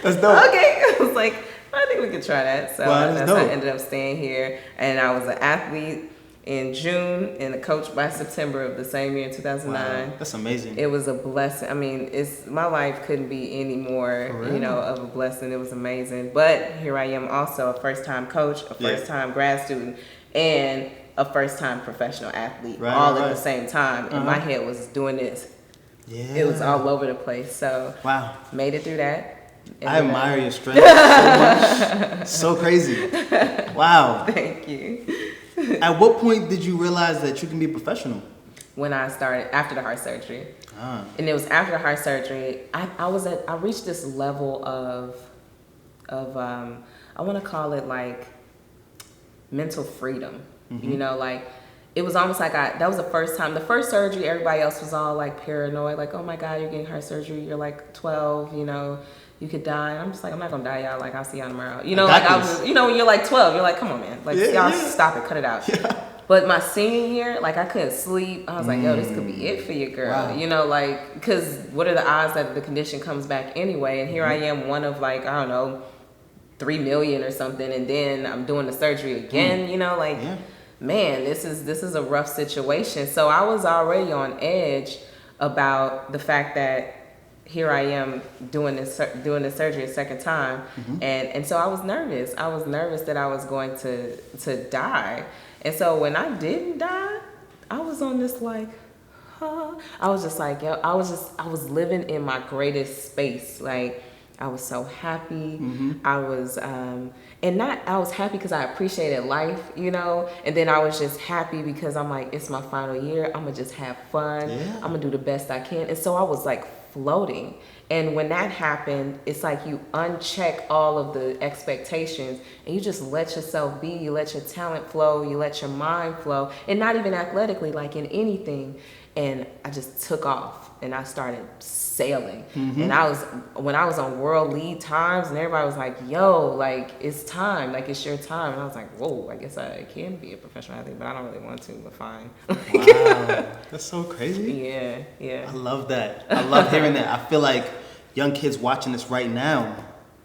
That's dope. Okay. I was like, I think we could try that. So that's dope. I ended up staying here. And I was an athlete in June and a coach by September of the same year in 2009. Wow, that's amazing. It was a blessing. I mean, my life couldn't be any more, of a blessing. It was amazing. But here I am also a first-time coach, a first-time grad student, and a first-time professional athlete all at the same time. And my head was doing this. Yeah. It was all over the place. So made it through that. I admire your strength so much. So crazy. Wow. Thank you. At what point did you realize that you can be a professional? When I started, after the heart surgery. And it was after the heart surgery, I reached this level of I want to call it like mental freedom. Like it was almost like that was the first time. The first surgery, everybody else was all like paranoid, like, oh my God, you're getting heart surgery. You're like 12, you could die. And I'm just like, I'm not gonna die, y'all. Like, I'll see y'all tomorrow. When you're like 12, you're like, come on, man. Like, y'all stop it, cut it out. Yeah. But my senior year, like, I couldn't sleep. I was like, yo, this could be it for you, girl. Wow. Because what are the odds that the condition comes back anyway? And here I am, one of like, I don't know, 3 million or something. And then I'm doing the surgery again, man, this is a rough situation. So I was already on edge about the fact that here I am doing this surgery a second time, and so I was nervous. I was nervous that I was going to die, and so when I didn't die, I was on this like, I was just like, yo, I was living in my greatest space. Like I was so happy. I was I was happy because I appreciated life, and then I was just happy because I'm like, it's my final year. I'm gonna just have fun. Yeah. I'm gonna do the best I can, and so I was like floating. And when that happened, it's like you uncheck all of the expectations and you just let yourself be. You let your talent flow. You let your mind flow, and not even athletically, like in anything. and I just took off and I started sailing. Mm-hmm. And when I was on world lead times, and everybody was like, yo, like, it's time, like, it's your time. And I was like, whoa, I guess I can be a professional athlete, but I don't really want to, but fine. Wow, that's so crazy. Yeah. I love that. I love hearing that. I feel like young kids watching this right now,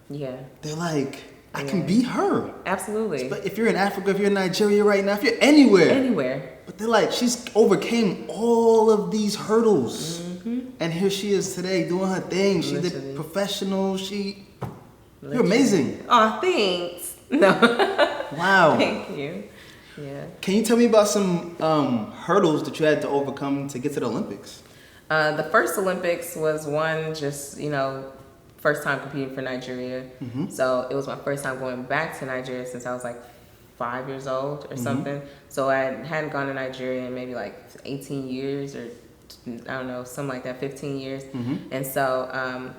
they're like, I can be her. Absolutely. But if you're in Africa, if you're in Nigeria right now, if you're anywhere. But they're like, she's overcame all of these hurdles. Mm-hmm. And here she is today doing her thing. She's a professional. You're amazing. Oh, thanks. No. Wow. Thank you. Yeah. Can you tell me about some hurdles that you had to overcome to get to the Olympics? The first Olympics was one just, first time competing for Nigeria. Mm-hmm. So it was my first time going back to Nigeria since I was like 5 years old or something. So I hadn't gone to Nigeria in maybe like 18 years or I don't know, something like that, 15 years. Mm-hmm. And so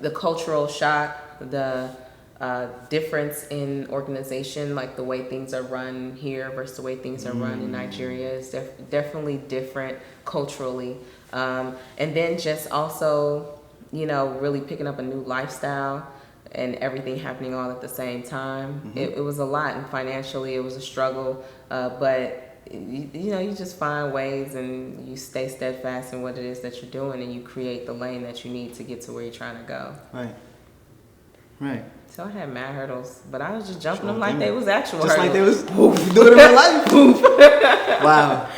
the cultural shock, the difference in organization, like the way things are run here versus the way things are run in Nigeria is definitely different culturally. And then just also, really picking up a new lifestyle and everything happening all at the same time. Mm-hmm. It was a lot, and financially it was a struggle, but you just find ways and you stay steadfast in what it is that you're doing, and you create the lane that you need to get to where you're trying to go. Right. So I had mad hurdles, but I was just jumping them like they was actual just hurdles. Like they was doing it in real life. Wow.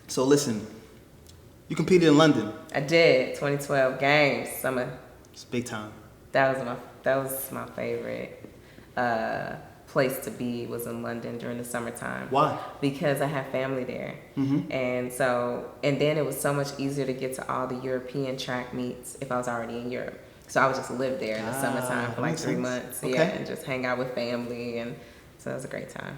So listen, you competed in London. I did. 2012 games summer. It's big time. That was my favorite place to be, was in London during the summertime. Why? Because I have family there. Mm-hmm. And then it was so much easier to get to all the European track meets if I was already in Europe. So I would just live there in the summertime for like 3 months. Okay. And just hang out with family, and so it was a great time.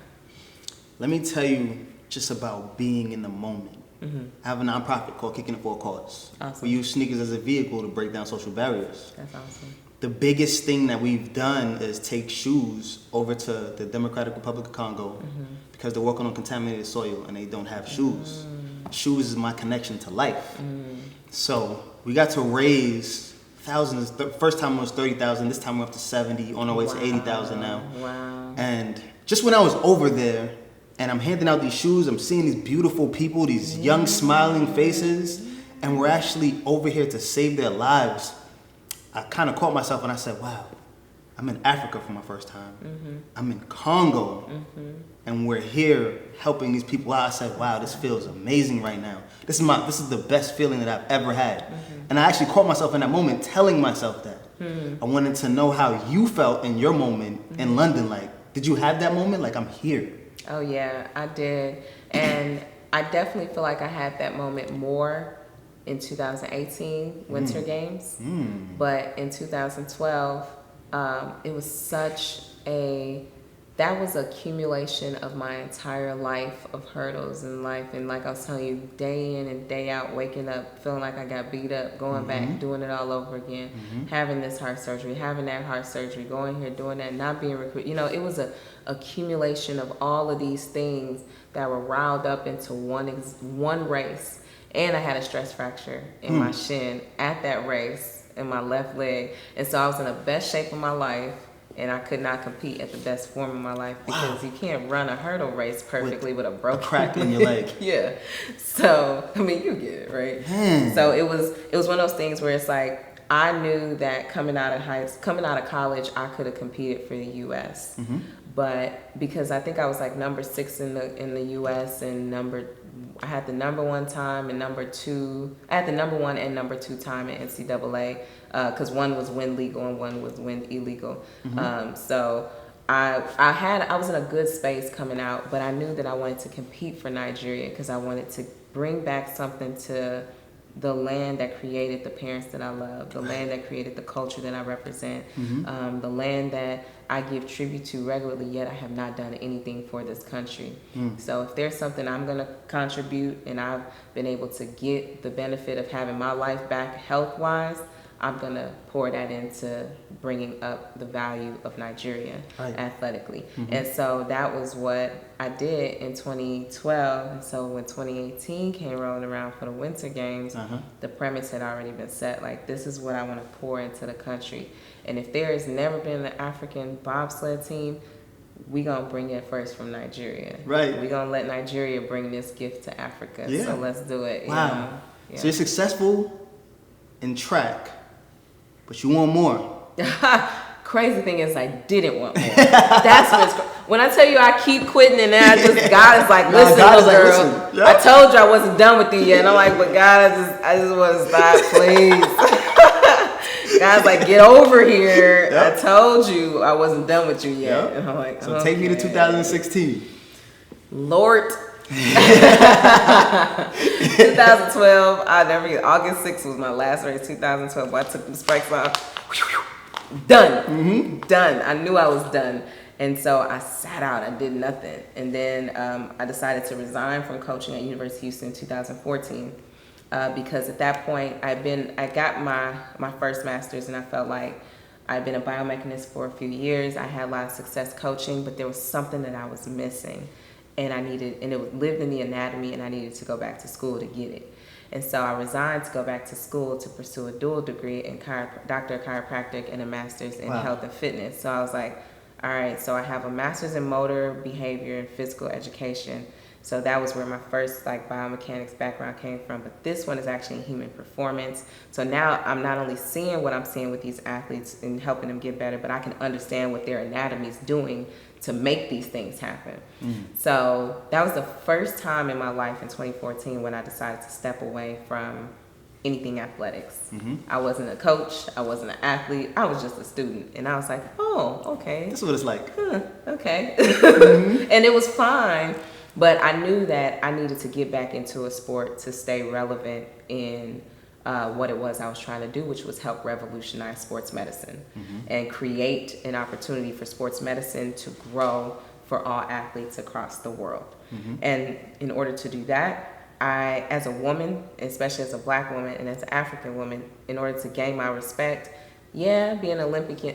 Let me tell you just about being in the moment. Mm-hmm. I have a nonprofit called Kicking It for a Cause. Awesome. We use sneakers as a vehicle to break down social barriers. That's awesome. The biggest thing that we've done is take shoes over to the Democratic Republic of Congo because they're working on contaminated soil and they don't have shoes. Shoes is my connection to life. So we got to raise thousands. The first time it was 30,000. This time we're up to 70. On our way to 80,000 now. Wow. And just when I was over there and I'm handing out these shoes, I'm seeing these beautiful people, these young smiling faces, and we're actually over here to save their lives. I kind of caught myself and I said, wow, I'm in Africa for my first time. Mm-hmm. I'm in Congo. Mm-hmm. And we're here helping these people out. I said, wow, this feels amazing right now. This is the best feeling that I've ever had. Mm-hmm. And I actually caught myself in that moment telling myself that. Mm-hmm. I wanted to know how you felt in your moment in London. Like, did you have that moment? Like, I'm here. Oh, yeah, I did. And I definitely feel like I had that moment more in 2018 Winter Games. But in 2012, it was that was accumulation of my entire life of hurdles in life. And like I was telling you, day in and day out, waking up, feeling like I got beat up, going back, doing it all over again, having this heart surgery, having that heart surgery, going here, doing that, not being recruited. It was a accumulation of all of these things that were riled up into one race. And I had a stress fracture in my shin at that race in my left leg. And so I was in the best shape of my life, and I could not compete at the best form of my life because you can't run a hurdle race perfectly with a broken crack in your leg. Yeah. So, I mean, you get it, right? So it was one of those things where it's like, I knew that coming out of college, I could have competed for the U.S. But because I think I was like number 6 in the U.S. and I had the number 1 time and number 2. I had the number 1 and number 2 time in NCAA because one was win legal and one was win illegal. So I was in a good space coming out, but I knew that I wanted to compete for Nigeria because I wanted to bring back something to the land that created the parents that I love, the land that created the culture that I represent, the land that I give tribute to regularly, yet I have not done anything for this country. So if there's something I'm going to contribute and I've been able to get the benefit of having my life back health-wise, I'm going to pour that into bringing up the value of Nigeria athletically. Mm-hmm. And so that was what I did in 2012. And so when 2018 came rolling around for the Winter Games, the premise had already been set. Like, this is what I want to pour into the country. And if there has never been an African bobsled team, we gonna bring it first from Nigeria. Right. We gonna let Nigeria bring this gift to Africa. Yeah. So let's do it. Wow. You know? Yeah. So you're successful in track, but you want more. Crazy thing is, I didn't want more. That's what's when I tell you I keep quitting, and then I just God is like, listen, little girl. Like, listen. Yep. I told you I wasn't done with you yet, and I'm like, but God, I just want to stop, please. God's like, get over here. Yep. I told you I wasn't done with you yet. Yep. And I'm like, so take me to 2016. Lord. 2012, I'll never forget. August 6th was my last race. 2012, I took the spikes off. Done. Mm-hmm. Done. I knew I was done. And so I sat out. I did nothing. And then I decided to resign from coaching at University of Houston in 2014 because at that point I got my first master's, and I felt like I'd been a biomechanist for a few years. I had a lot of success coaching, but there was something that I was missing. And it lived in the anatomy, and I needed to go back to school to get it. And so I resigned to go back to school to pursue a dual degree in doctor of chiropractic and a master's in health and fitness. So I was like, all right, so I have a master's in motor, behavior, and physical education. So that was where my first biomechanics background came from. But this one is actually in human performance. So now I'm not only seeing what I'm seeing with these athletes and helping them get better, but I can understand what their anatomy is doing to make these things happen. So that was the first time in my life in 2014 when I decided to step away from anything athletics. I wasn't a coach, I wasn't an athlete, I was just a student. And I was like, oh, okay. This is what it's like. Okay. And it was fine, but I knew that I needed to get back into a sport to stay relevant in what it was I was trying to do, which was help revolutionize sports medicine and create an opportunity for sports medicine to grow for all athletes across the world. And in order to do that, I, as a woman, especially as a Black woman and as an African woman, in order to gain my respect, being an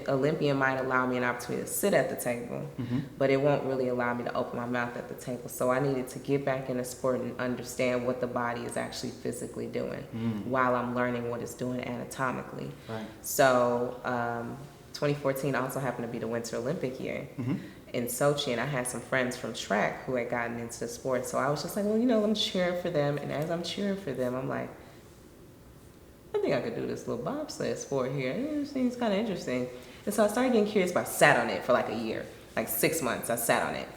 Olympian might allow me an opportunity to sit at the table, but it won't really allow me to open my mouth at the table. So I needed to get back in the sport and understand what the body is actually physically doing while I'm learning what it's doing anatomically. Right. So 2014 also happened to be the Winter Olympic year in Sochi, and I had some friends from track who had gotten into the sport. So I was just like, well, I'm cheering for them. And as I'm cheering for them, I'm like, I think I could do this little bobsled sport here. It seems kind of interesting. And so I started getting curious, but I sat on it for like a year, like 6 months. I sat on it.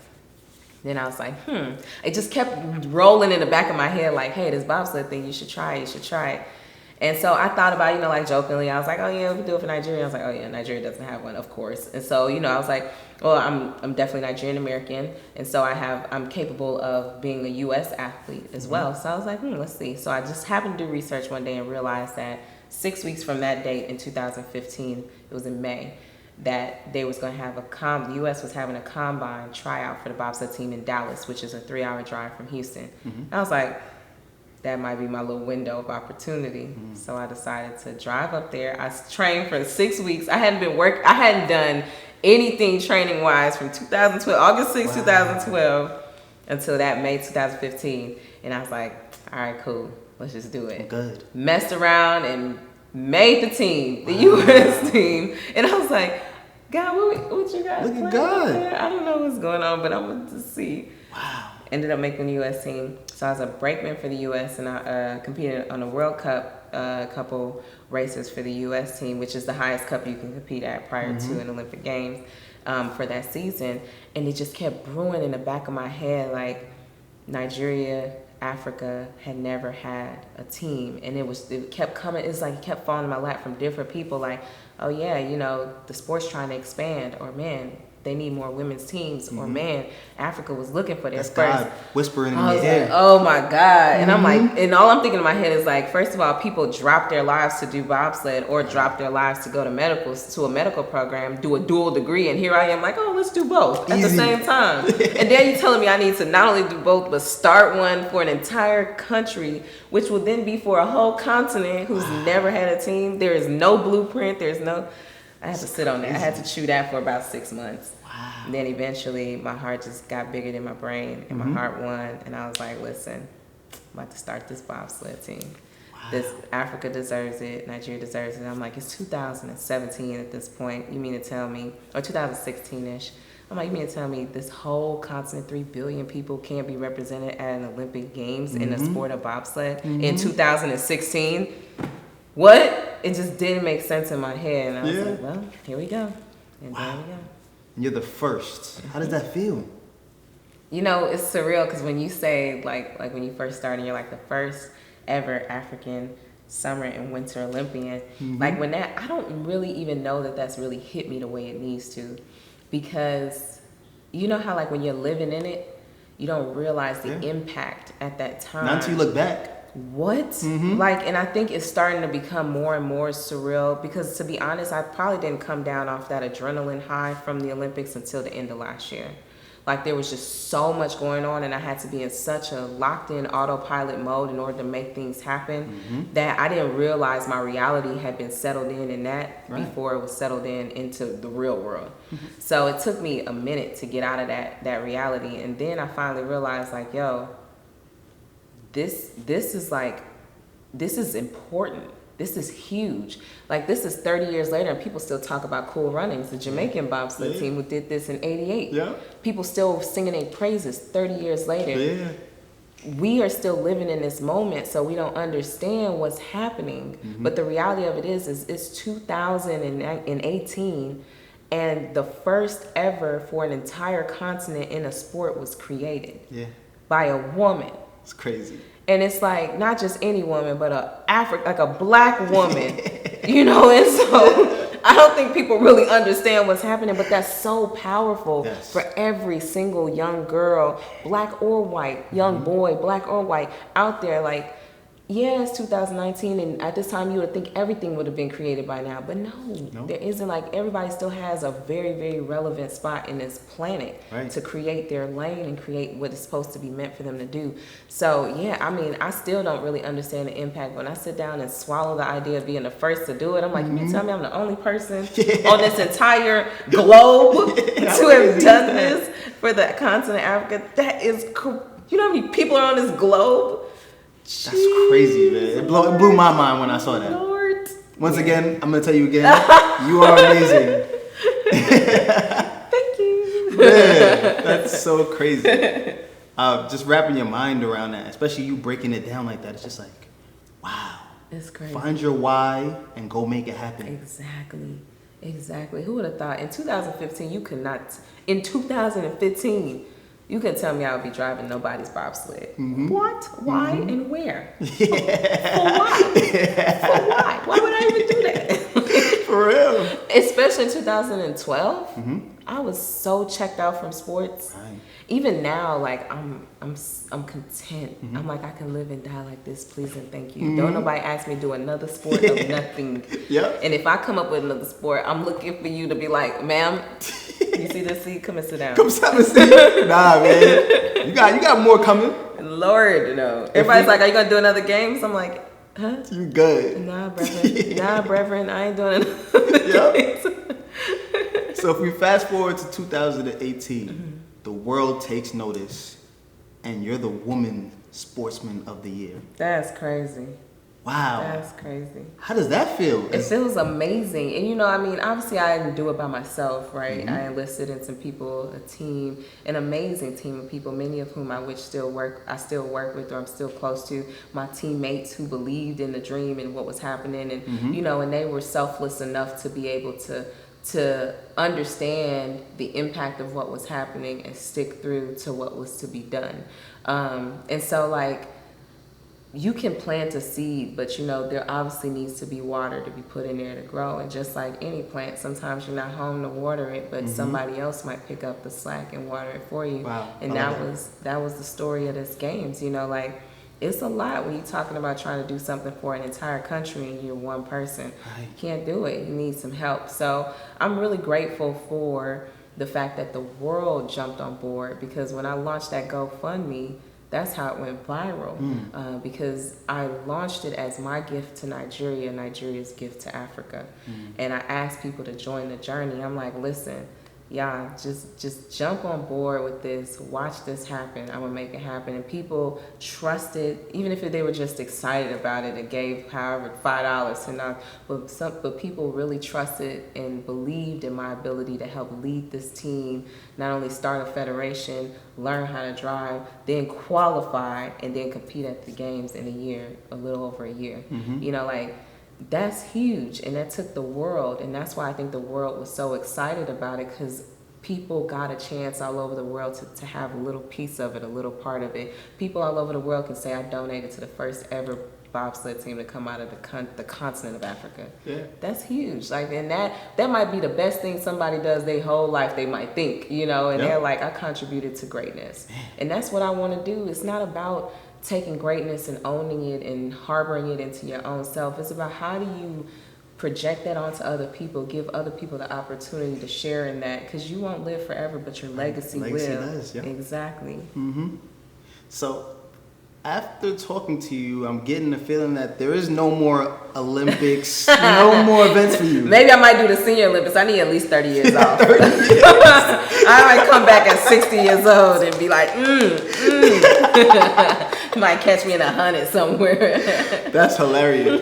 Then I was like, It just kept rolling in the back of my head like, hey, this bobsled thing, you should try it. And so I thought about, like jokingly, I was like, oh yeah, we could do it for Nigeria. I was like, oh yeah, Nigeria doesn't have one, of course. And so, I was like, well, I'm definitely Nigerian American. And so I'm capable of being a US athlete as well. So I was like, let's see. So I just happened to do research one day and realized that 6 weeks from that date in 2015, it was in May, that they was going to have the US was having a combine tryout for the bobsled team in Dallas, which is a 3-hour drive from Houston. I was like, that might be my little window of opportunity. So I decided to drive up there. I trained for 6 weeks. I hadn't done anything training wise from 2012, August 6, 2012 until that May 2015. And I was like, all right, cool. Let's just do it. Good. Messed around and made the team, the US team. And I was like, God, what you guys Look at God. I don't know what's going on, but I'm going to see. Wow. Ended up making the U.S. team. So I was a brakeman for the U.S. and I competed on the World Cup, a couple races for the U.S. team, which is the highest cup you can compete at prior to an Olympic Games for that season. And it just kept brewing in the back of my head, like Nigeria, Africa had never had a team. And it kept coming. It's like it kept falling in my lap from different people, like, oh yeah, the sport's trying to expand, or man, they need more women's teams, or man, Africa was looking for their That's first. God whispering in I your was ear. like, oh my God. And I'm like, and all I'm thinking in my head is like, first of all, people drop their lives to do bobsled or drop their lives to go to a medical program, do a dual degree. And here I am like, oh, let's do both at the same time. And then you're telling me I need to not only do both, but start one for an entire country, which will then be for a whole continent who's never had a team. There is no blueprint. I had to sit on that. I had to chew that for about 6 months. Wow. And then eventually my heart just got bigger than my brain, and my heart won. And I was like, listen, I'm about to start this bobsled team. Wow. This Africa deserves it. Nigeria deserves it. I'm like, it's 2017 at this point. You mean to tell me, or 2016-ish. I'm like, you mean to tell me this whole continent, 3 billion people can't be represented at an Olympic Games in the sport of bobsled in 2016? What? It just didn't make sense in my head. And I was like, well, here we go. And there we go. And you're the first. How does that feel? You know, it's surreal because when you say, like when you first started, you're like the first ever African summer and winter Olympian. Like when that, I don't really even know that that's really hit me the way it needs to. Because you know how like when you're living in it, you don't realize the impact at that time. Not until you look back. What? Like, and I think it's starting to become more and more surreal because to be honest, I probably didn't come down off that adrenaline high from the Olympics until the end of last year. Like there was just so much going on and I had to be in such a locked in autopilot mode in order to make things happen that I didn't realize my reality had been settled in that before it was settled into the real world. So it took me a minute to get out of that reality. And then I finally realized like, yo, this is important. This is huge. Like this is 30 years later and people still talk about Cool Runnings, the Jamaican bobsled team who did this in 88. Yeah. People still singing their praises 30 years later. Yeah. We are still living in this moment, so we don't understand what's happening. But the reality of it is it's 2018 and the first ever for an entire continent in a sport was created by a woman. It's crazy. And it's like not just any woman, but like a black woman, you know. And so I don't think people really understand what's happening, but that's so powerful for every single young girl, black or white, young boy, black or white, out there. Like, yeah, it's 2019, and at this time you would think everything would have been created by now, but no, there isn't. Like everybody still has a very, very relevant spot in this planet to create their lane and create what is supposed to be meant for them to do. So yeah, I mean, I still don't really understand the impact. When I sit down and swallow the idea of being the first to do it, I'm like, you tell me I'm the only person on this entire globe to have done this for the continent of Africa? That is, you know how many people are on this globe? That's crazy, man. It blew my mind when I saw that. Lord. Once again, I'm going to tell you again, you are amazing. Thank you. Man, that's so crazy. Just wrapping your mind around that, especially you breaking it down like that, it's just like, wow. It's crazy. Find your why and go make it happen. Exactly. Who would have thought? In 2015, you could not. In 2015, you could tell me I would be driving nobody's bobsled. What? Why? And where? For why? For why? Why would I even do that? For real. Especially in 2012, I was so checked out from sports. Right. Even now, like I'm content. I'm like, I can live and die like this, please and thank you. Don't nobody ask me to do another sport of nothing. And if I come up with another sport, I'm looking for you to be like, ma'am, you see this seat? Come and sit down. Come sit and sit. Nah, man. You got more coming. Lord, no. Everybody's like, are you gonna do another games? I'm like, huh? You good. Nah, brethren. Nah, brethren, I ain't doing another games. So if we fast forward to 2018, the world takes notice, and you're the woman sportsman of the year. That's crazy. Wow. That's crazy. How does that feel? It feels amazing. And you know, I mean, obviously I didn't do it by myself, right? I enlisted in some people, a team, an amazing team of people, many of whom I still work with, or I'm still close to. My teammates who believed in the dream and what was happening, and you know, and they were selfless enough to be able to understand the impact of what was happening and stick through to what was to be done. And so like, you can plant a seed, but you know, there obviously needs to be water to be put in there to grow. And just like any plant, sometimes you're not home to water it, but somebody else might pick up the slack and water it for you. Wow. And that was the story of this games. You know, like, it's a lot when you're talking about trying to do something for an entire country and you're one person. Right. You can't do it. You need some help. So I'm really grateful for the fact that the world jumped on board, because when I launched that GoFundMe, That's how it went viral, because I launched it as my gift to Nigeria, Nigeria's gift to Africa. And I asked people to join the journey. I'm like, listen, y'all, just jump on board with this. Watch this happen. I'm gonna make it happen. And people trusted, even if they were just excited about it and gave however $5 to not. But people really trusted and believed in my ability to help lead this team. Not only start a federation, learn how to drive, then qualify, and then compete at the games in a year, a little over a year. You know, like. That's huge, and that took the world, and that's why I think the world was so excited about it, because people got a chance all over the world to have a little piece of it, a little part of it. People all over the world can say, I donated to the first ever bobsled team to come out of the continent of Africa. Yeah. That's huge. Like, and that might be the best thing somebody does their whole life, they might think, you know, and they're like, I contributed to greatness. And that's what I want to do. It's not about taking greatness and owning it and harboring it into your own self. It's about how do you project that onto other people, give other people the opportunity to share in that, because you won't live forever, but your legacy will. Does, yeah. Exactly. So after talking to you, I'm getting the feeling that there is no more Olympics, no more events for you. Maybe I might do the Senior Olympics. I need at least 30 years off. I might come back at 60 years old and be like, might catch me in 100 somewhere. That's hilarious.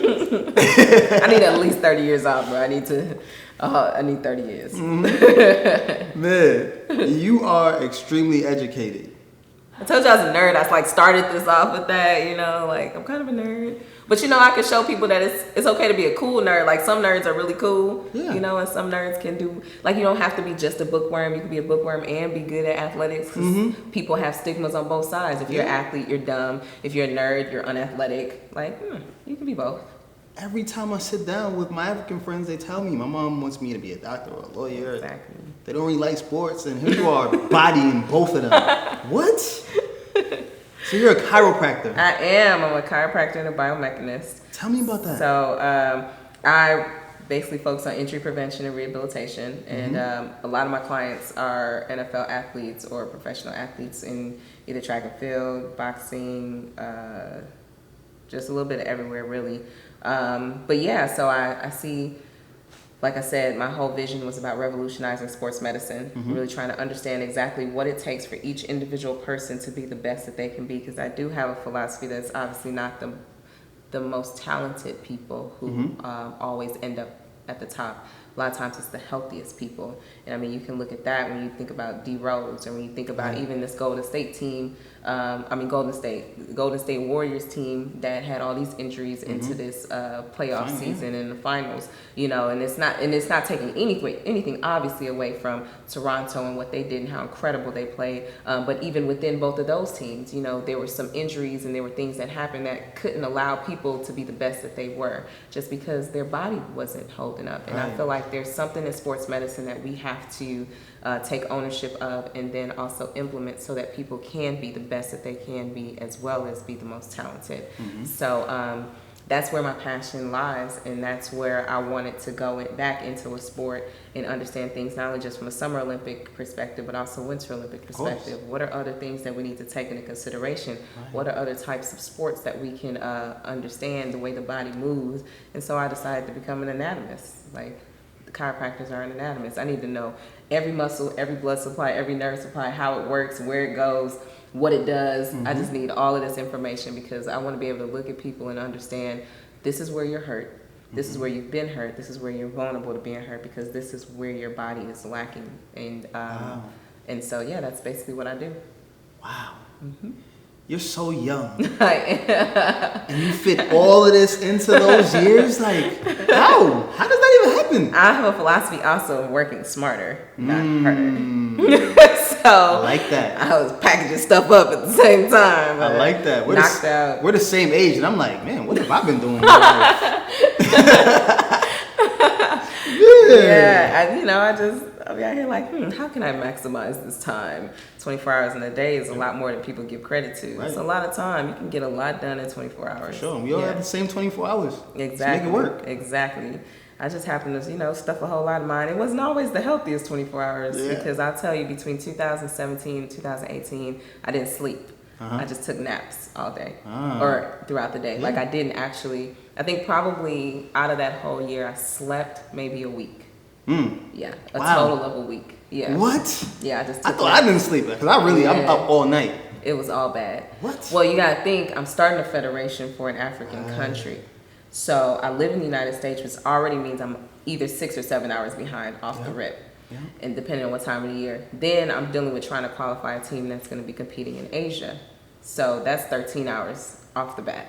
I need at least 30 years off, bro. I need 30 years. Man, you are extremely educated. I told you I was a nerd. I like started this off with that, you know, like I'm kind of a nerd. But you know, I can show people that it's okay to be a cool nerd. Like some nerds are really cool, you know, and some nerds can do, like you don't have to be just a bookworm. You can be a bookworm and be good at athletics, because people have stigmas on both sides. If you're an athlete, you're dumb. If you're a nerd, you're unathletic. Like, you can be both. Every time I sit down with my African friends, they tell me my mom wants me to be a doctor or a lawyer. Exactly. They don't really like sports, and here you are bodying both of them. What? So you're a chiropractor. I am. I'm a chiropractor and a biomechanist. Tell me about that. So I basically focus on injury prevention and rehabilitation, and a lot of my clients are NFL athletes or professional athletes in either track and field, boxing, just a little bit of everywhere, really. But yeah, so I see, like I said, my whole vision was about revolutionizing sports medicine, really trying to understand exactly what it takes for each individual person to be the best that they can be, because I do have a philosophy that's obviously not the most talented people who always end up at the top. A lot of times it's the healthiest people. And I mean, you can look at that when you think about D. Rose, or when you think about even this Golden State team, Golden State Warriors team that had all these injuries into this playoff season and the finals, you know, and it's not taking anything obviously away from Toronto and what they did and how incredible they played. But even within both of those teams, you know, there were some injuries and there were things that happened that couldn't allow people to be the best that they were, just because their body wasn't holding up. And I feel like there's something in sports medicine that we have to take ownership of, and then also implement so that people can be the best that they can be, as well as be the most talented. So that's where my passion lies, and that's where I wanted to go back into a sport and understand things not only just from a Summer Olympic perspective, but also Winter Olympic perspective. What are other things that we need to take into consideration? What are other types of sports that we can understand the way the body moves? And so I decided to become an anatomist. Like, the chiropractors are an anatomist. I need to know every muscle, every blood supply, every nerve supply, how it works, where it goes, what it does. I just need all of this information, because I want to be able to look at people and understand, this is where you're hurt, this is where you've been hurt, this is where you're vulnerable to being hurt, because this is where your body is lacking. And and so yeah, that's basically what I do. Wow. You're so young. I am. And you fit all of this into those years? Like, how? How does that even happen? I have a philosophy also of working smarter, not harder. So I like that. I was packaging stuff up at the same time. I like that. Out. We're the same age, and I'm like, man, what have I been doing in my life? I'll be out here like, how can I maximize this time? 24 hours in a day is a lot more than people give credit to. It's a lot of time. You can get a lot done in 24 hours. For sure. We all have the same 24 hours. Exactly. To make it work. Exactly. I just happened to, stuff a whole lot of mine. It wasn't always the healthiest 24 hours, because I'll tell you, between 2017 and 2018, I didn't sleep. I just took naps all day or throughout the day. Like I didn't actually, I think probably out of that whole year, I slept maybe a week. Yeah, a total of a week. Yeah. What? Yeah, I just I took thought I didn't sleep because I'm up all night. It was all bad. What? Well, you gotta think, I'm starting a federation for an African country. So I live in the United States, which already means I'm either 6 or 7 hours behind off the rip. Yeah. And depending on what time of the year. Then I'm dealing with trying to qualify a team that's gonna be competing in Asia. So that's 13 hours off the bat.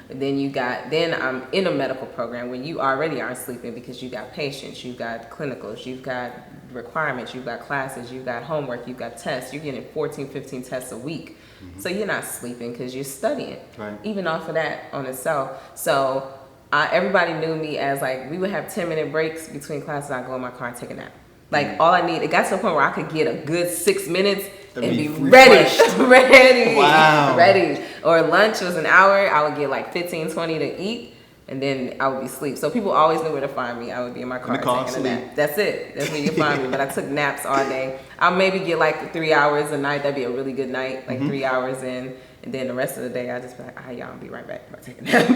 Then I'm in a medical program where you already aren't sleeping because you got patients, you've got clinicals, you've got requirements, you've got classes, you've got homework, you've got tests. You're getting 14, 15 tests a week. So you're not sleeping because you're studying, even off of that on itself. So everybody knew me as like, we would have 10-minute breaks between classes. I'd go in my car and take a nap. Like all I need, it got to a point where I could get a good 6 minutes and be ready. Ready. Or lunch was an hour, I would get like 15, 20 to eat, and then I would be asleep. So people always knew where to find me. I would be in my car taking a nap. That's it. That's where you find me. But I took naps all day. I'll maybe get like 3 hours a night. That'd be a really good night, like 3 hours in. And then the rest of the day, I just be like, all right, y'all, I'll be right back. I'm taking a nap.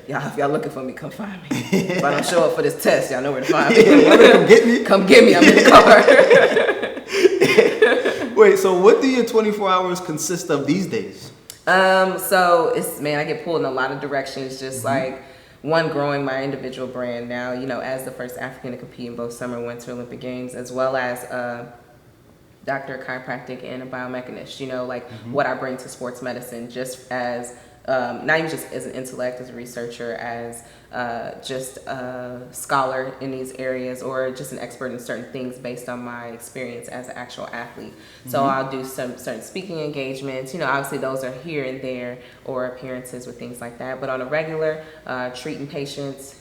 Y'all, if y'all looking for me, come find me. If I don't show up for this test, y'all know where to find me. Come get me. Come get me. I'm in the car. Wait, so what do your 24 hours consist of these days? So it's, I get pulled in a lot of directions, just like one, growing my individual brand now, as the first African to compete in both Summer and Winter Olympic Games, as well as doctor of chiropractic and a biomechanist, what I bring to sports medicine, just as not even just as an intellect, as a researcher, as just a scholar in these areas, or just an expert in certain things based on my experience as an actual athlete. So I'll do some certain speaking engagements, obviously those are here and there, or appearances with things like that. But on a regular, treating patients,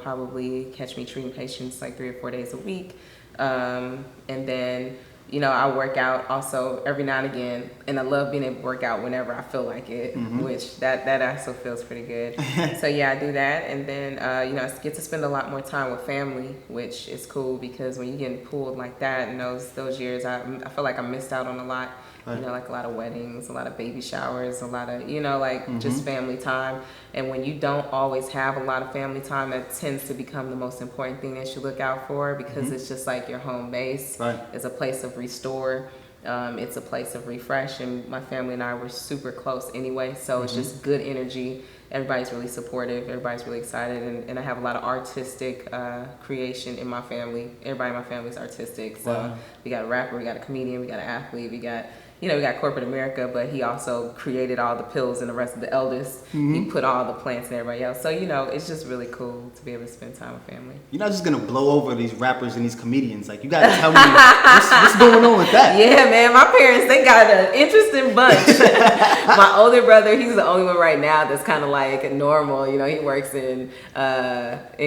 probably catch me treating patients like 3 or 4 days a week. And then I work out also every now and again, and I love being able to work out whenever I feel like it, which that also feels pretty good. So yeah, I do that, and then I get to spend a lot more time with family, which is cool because when you're getting pulled like that in those years, I feel like I missed out on a lot. Like a lot of weddings, a lot of baby showers, a lot of, just family time. And when you don't always have a lot of family time, that tends to become the most important thing that you look out for, because it's just like your home base. It's a place of restore. It's a place of refresh. And my family and I were super close anyway. So it's just good energy. Everybody's really supportive. Everybody's really excited. And I have a lot of artistic creation in my family. Everybody in my family is artistic. So we got a rapper, we got a comedian, we got an athlete, we got corporate America, but he also created all the pills and the rest of the eldest. He put all the plants and everybody else. So, it's just really cool to be able to spend time with family. You're not just going to blow over these rappers and these comedians. Like, you got to tell me what's going on with that. Yeah, man. My parents, they got an interesting bunch. My older brother, he's the only one right now that's kind of like normal. He works in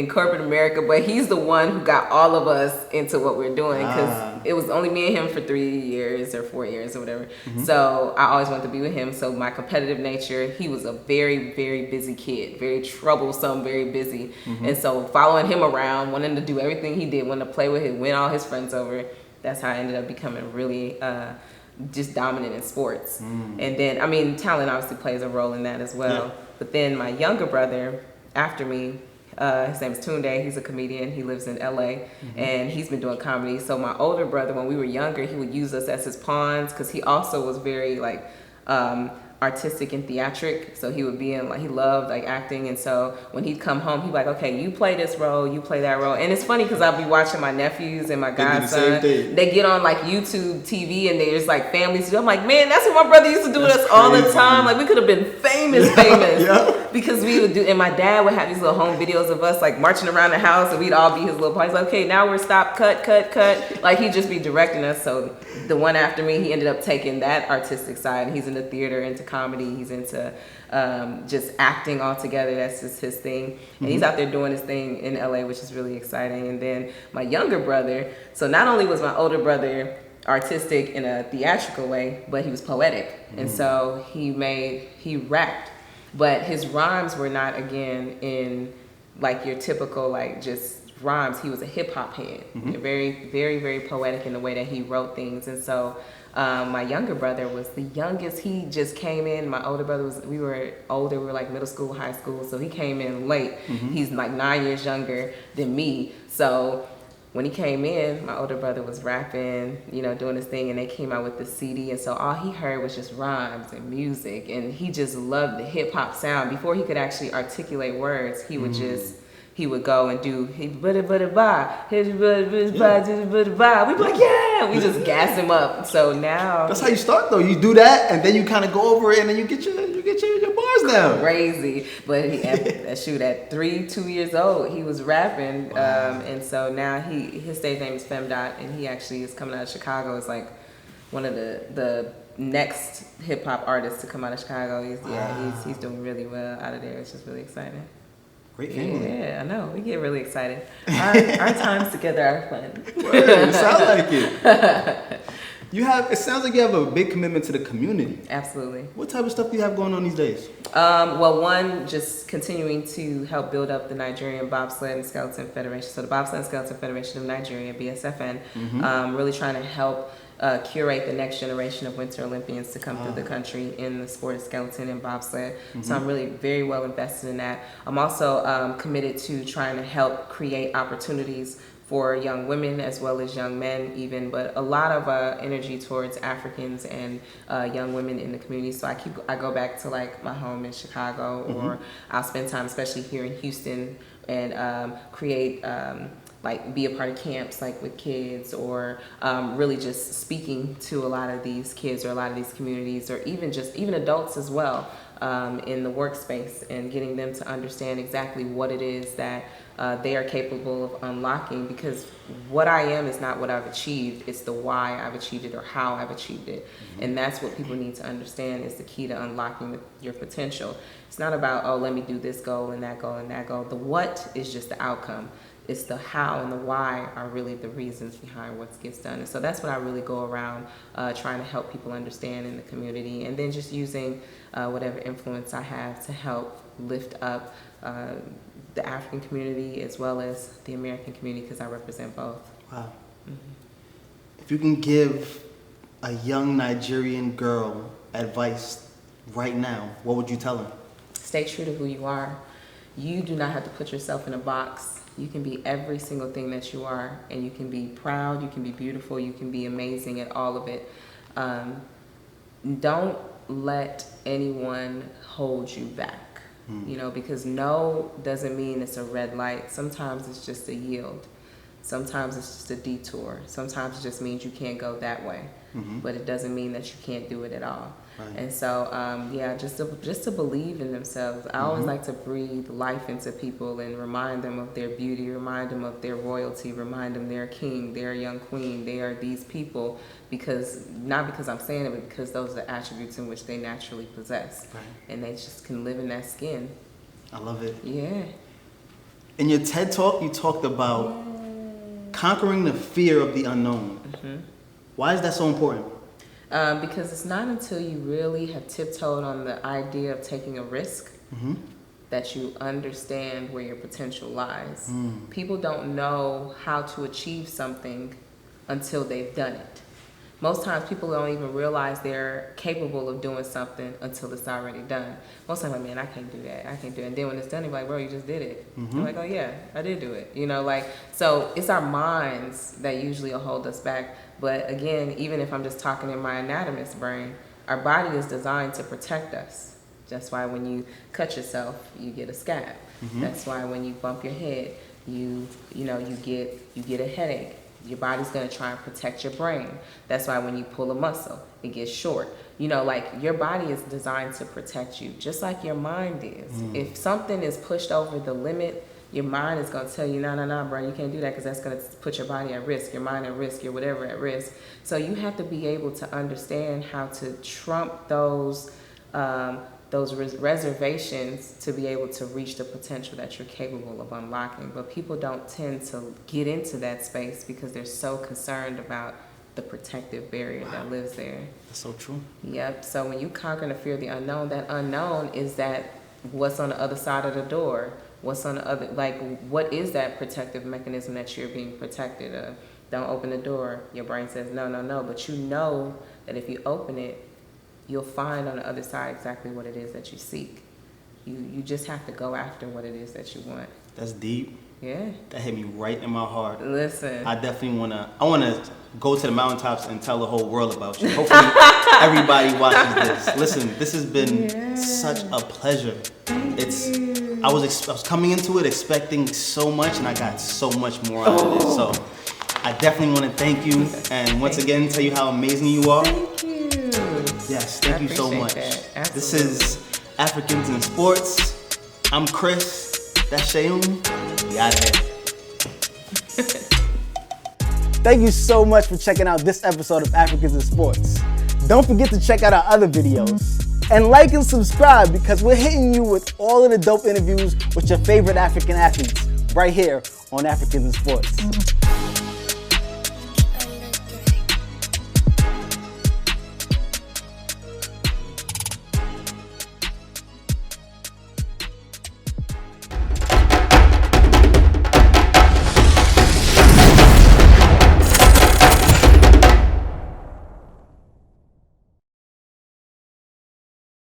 corporate America, but he's the one who got all of us into what we're doing, because it was only me and him for 3 years or 4 years or whatever. So I always wanted to be with him. So my competitive nature, he was a very, very busy kid, very troublesome, very busy. And so following him around, wanting to do everything he did, wanting to play with him, win all his friends over, that's how I ended up becoming really just dominant in sports. And then, talent obviously plays a role in that as well. But then my younger brother, after me, his name is Tunde. He's a comedian. He lives in LA, and he's been doing comedy. So my older brother, when we were younger, he would use us as his pawns, because he also was very artistic and theatric. So he would be in, he loved acting. And so when he'd come home, he'd be like, okay, you play this role, you play that role. And it's funny because I'll be watching my nephews and my godson. They get on YouTube TV and there's families. I'm like, man, that's what my brother used to do with us all the time. We could have been famous. Because we would do, and my dad would have these little home videos of us marching around the house, and we'd all be his little parties. Okay, now we're stop, cut. He'd just be directing us. So the one after me, he ended up taking that artistic side, and he's into theater, into comedy, he's into just acting altogether. That's just his thing. And he's out there doing his thing in LA, which is really exciting. And then my younger brother, so not only was my older brother artistic in a theatrical way, but he was poetic. And so he rapped, but his rhymes were not, again, in your typical just rhymes. He was a hip hop head, very, very, very poetic in the way that he wrote things. And so My younger brother was the youngest. He just came in. My older brother we were older. We were like middle school, high school. So he came in late. He's like 9 years younger than me. So when he came in, my older brother was rapping, doing his thing, and they came out with the CD. And so all he heard was just rhymes and music. And he just loved the hip hop sound. Before he could actually articulate words, he would he would go and do we'd be like, yeah, we just gas him up. So now that's how you start though. You do that and then you kind of go over it and then you get your bars down. Crazy. But at 2 years old, he was rapping. Wow. And so now his stage name is Femdot, and he actually is coming out of Chicago. It's like one of the next hip hop artists to come out of Chicago. He's doing really well out of there. It's just really exciting. Great family. Yeah, I know. We get really excited. Our times together are fun. It sounds like it. It sounds like you have a big commitment to the community. Absolutely. What type of stuff do you have going on these days? Well, one, just continuing to help build up the Nigerian Bobsled and Skeleton Federation. So the Bobsled and Skeleton Federation of Nigeria, BSFN, really trying to help curate the next generation of Winter Olympians to come through the country in the sport of skeleton and bobsled. So I'm really very well invested in that. I'm also committed to trying to help create opportunities for young women as well as young men even, but a lot of energy towards Africans and young women in the community. So I go back to like my home in Chicago, or I'll spend time, especially here in Houston, and create be a part of camps like with kids, or really just speaking to a lot of these kids or a lot of these communities, or even adults as well, in the workspace, and getting them to understand exactly what it is that they are capable of unlocking, because what I am is not what I've achieved, it's the why I've achieved it or how I've achieved it. And that's what people need to understand is the key to unlocking your potential. It's not about, oh, let me do this goal and that goal and that goal. The what is just the outcome. It's the how and the why are really the reasons behind what gets done. And so that's what I really go around trying to help people understand in the community, and then just using whatever influence I have to help lift up the African community as well as the American community, because I represent both. Wow. If you can give a young Nigerian girl advice right now, what would you tell her? Stay true to who you are. You do not have to put yourself in a box. You can be every single thing that you are, and you can be proud, you can be beautiful, you can be amazing at all of it. Don't let anyone hold you back. Because no doesn't mean it's a red light. Sometimes it's just a yield. Sometimes it's just a detour. Sometimes it just means you can't go that way. But it doesn't mean that you can't do it at all. Right. And so, just to believe in themselves. I always like to breathe life into people and remind them of their beauty, remind them of their royalty, remind them they're a king, they're a young queen, they are these people, not because I'm saying it, but because those are the attributes in which they naturally possess. Right. And they just can live in that skin. I love it. Yeah. In your TED Talk, you talked about conquering the fear of the unknown. Why is that so important? Because it's not until you really have tiptoed on the idea of taking a risk that you understand where your potential lies. People don't know how to achieve something until they've done it. Most times people don't even realize they're capable of doing something until it's already done. Most times, man, I can't do that. I can't do it. And then when it's done, they're like, bro, you just did it. I'm like, oh yeah, I did do it. So it's our minds that usually will hold us back. But again, even if I'm just talking in my anatomist brain, our body is designed to protect us. That's why when you cut yourself, you get a scab. That's why when you bump your head, you get a headache. Your body's going to try and protect your brain. That's why when you pull a muscle, it gets short. Your body is designed to protect you, just like your mind is. If something is pushed over the limit, your mind is going to tell you, no, bro, you can't do that, because that's going to put your body at risk, your mind at risk, your whatever at risk. So you have to be able to understand how to trump those reservations to be able to reach the potential that you're capable of unlocking. But people don't tend to get into that space because they're so concerned about the protective barrier that lives there. That's so true. Yep. So when you conquer the fear of the unknown, that unknown is that what's on the other side of the door. What's on the other, what is that protective mechanism that you're being protected of? Don't open the door. Your brain says, no. But that if you open it, you'll find on the other side exactly what it is that you seek. You just have to go after what it is that you want. That's deep. Yeah. That hit me right in my heart. Listen. I definitely wanna go to the mountaintops and tell the whole world about you. Hopefully everybody watches this. Listen, this has been such a pleasure. I was coming into it expecting so much, and I got so much more out of it. So I definitely want to thank you, and once again tell you how amazing you are. Thank you. Yes, thank you so much. This is Africans in Sports. I'm Chris. That's Seun. We out of here. Thank you so much for checking out this episode of Africans in Sports. Don't forget to check out our other videos. And like and subscribe, because we're hitting you with all of the dope interviews with your favorite African athletes right here on Africans in Sports.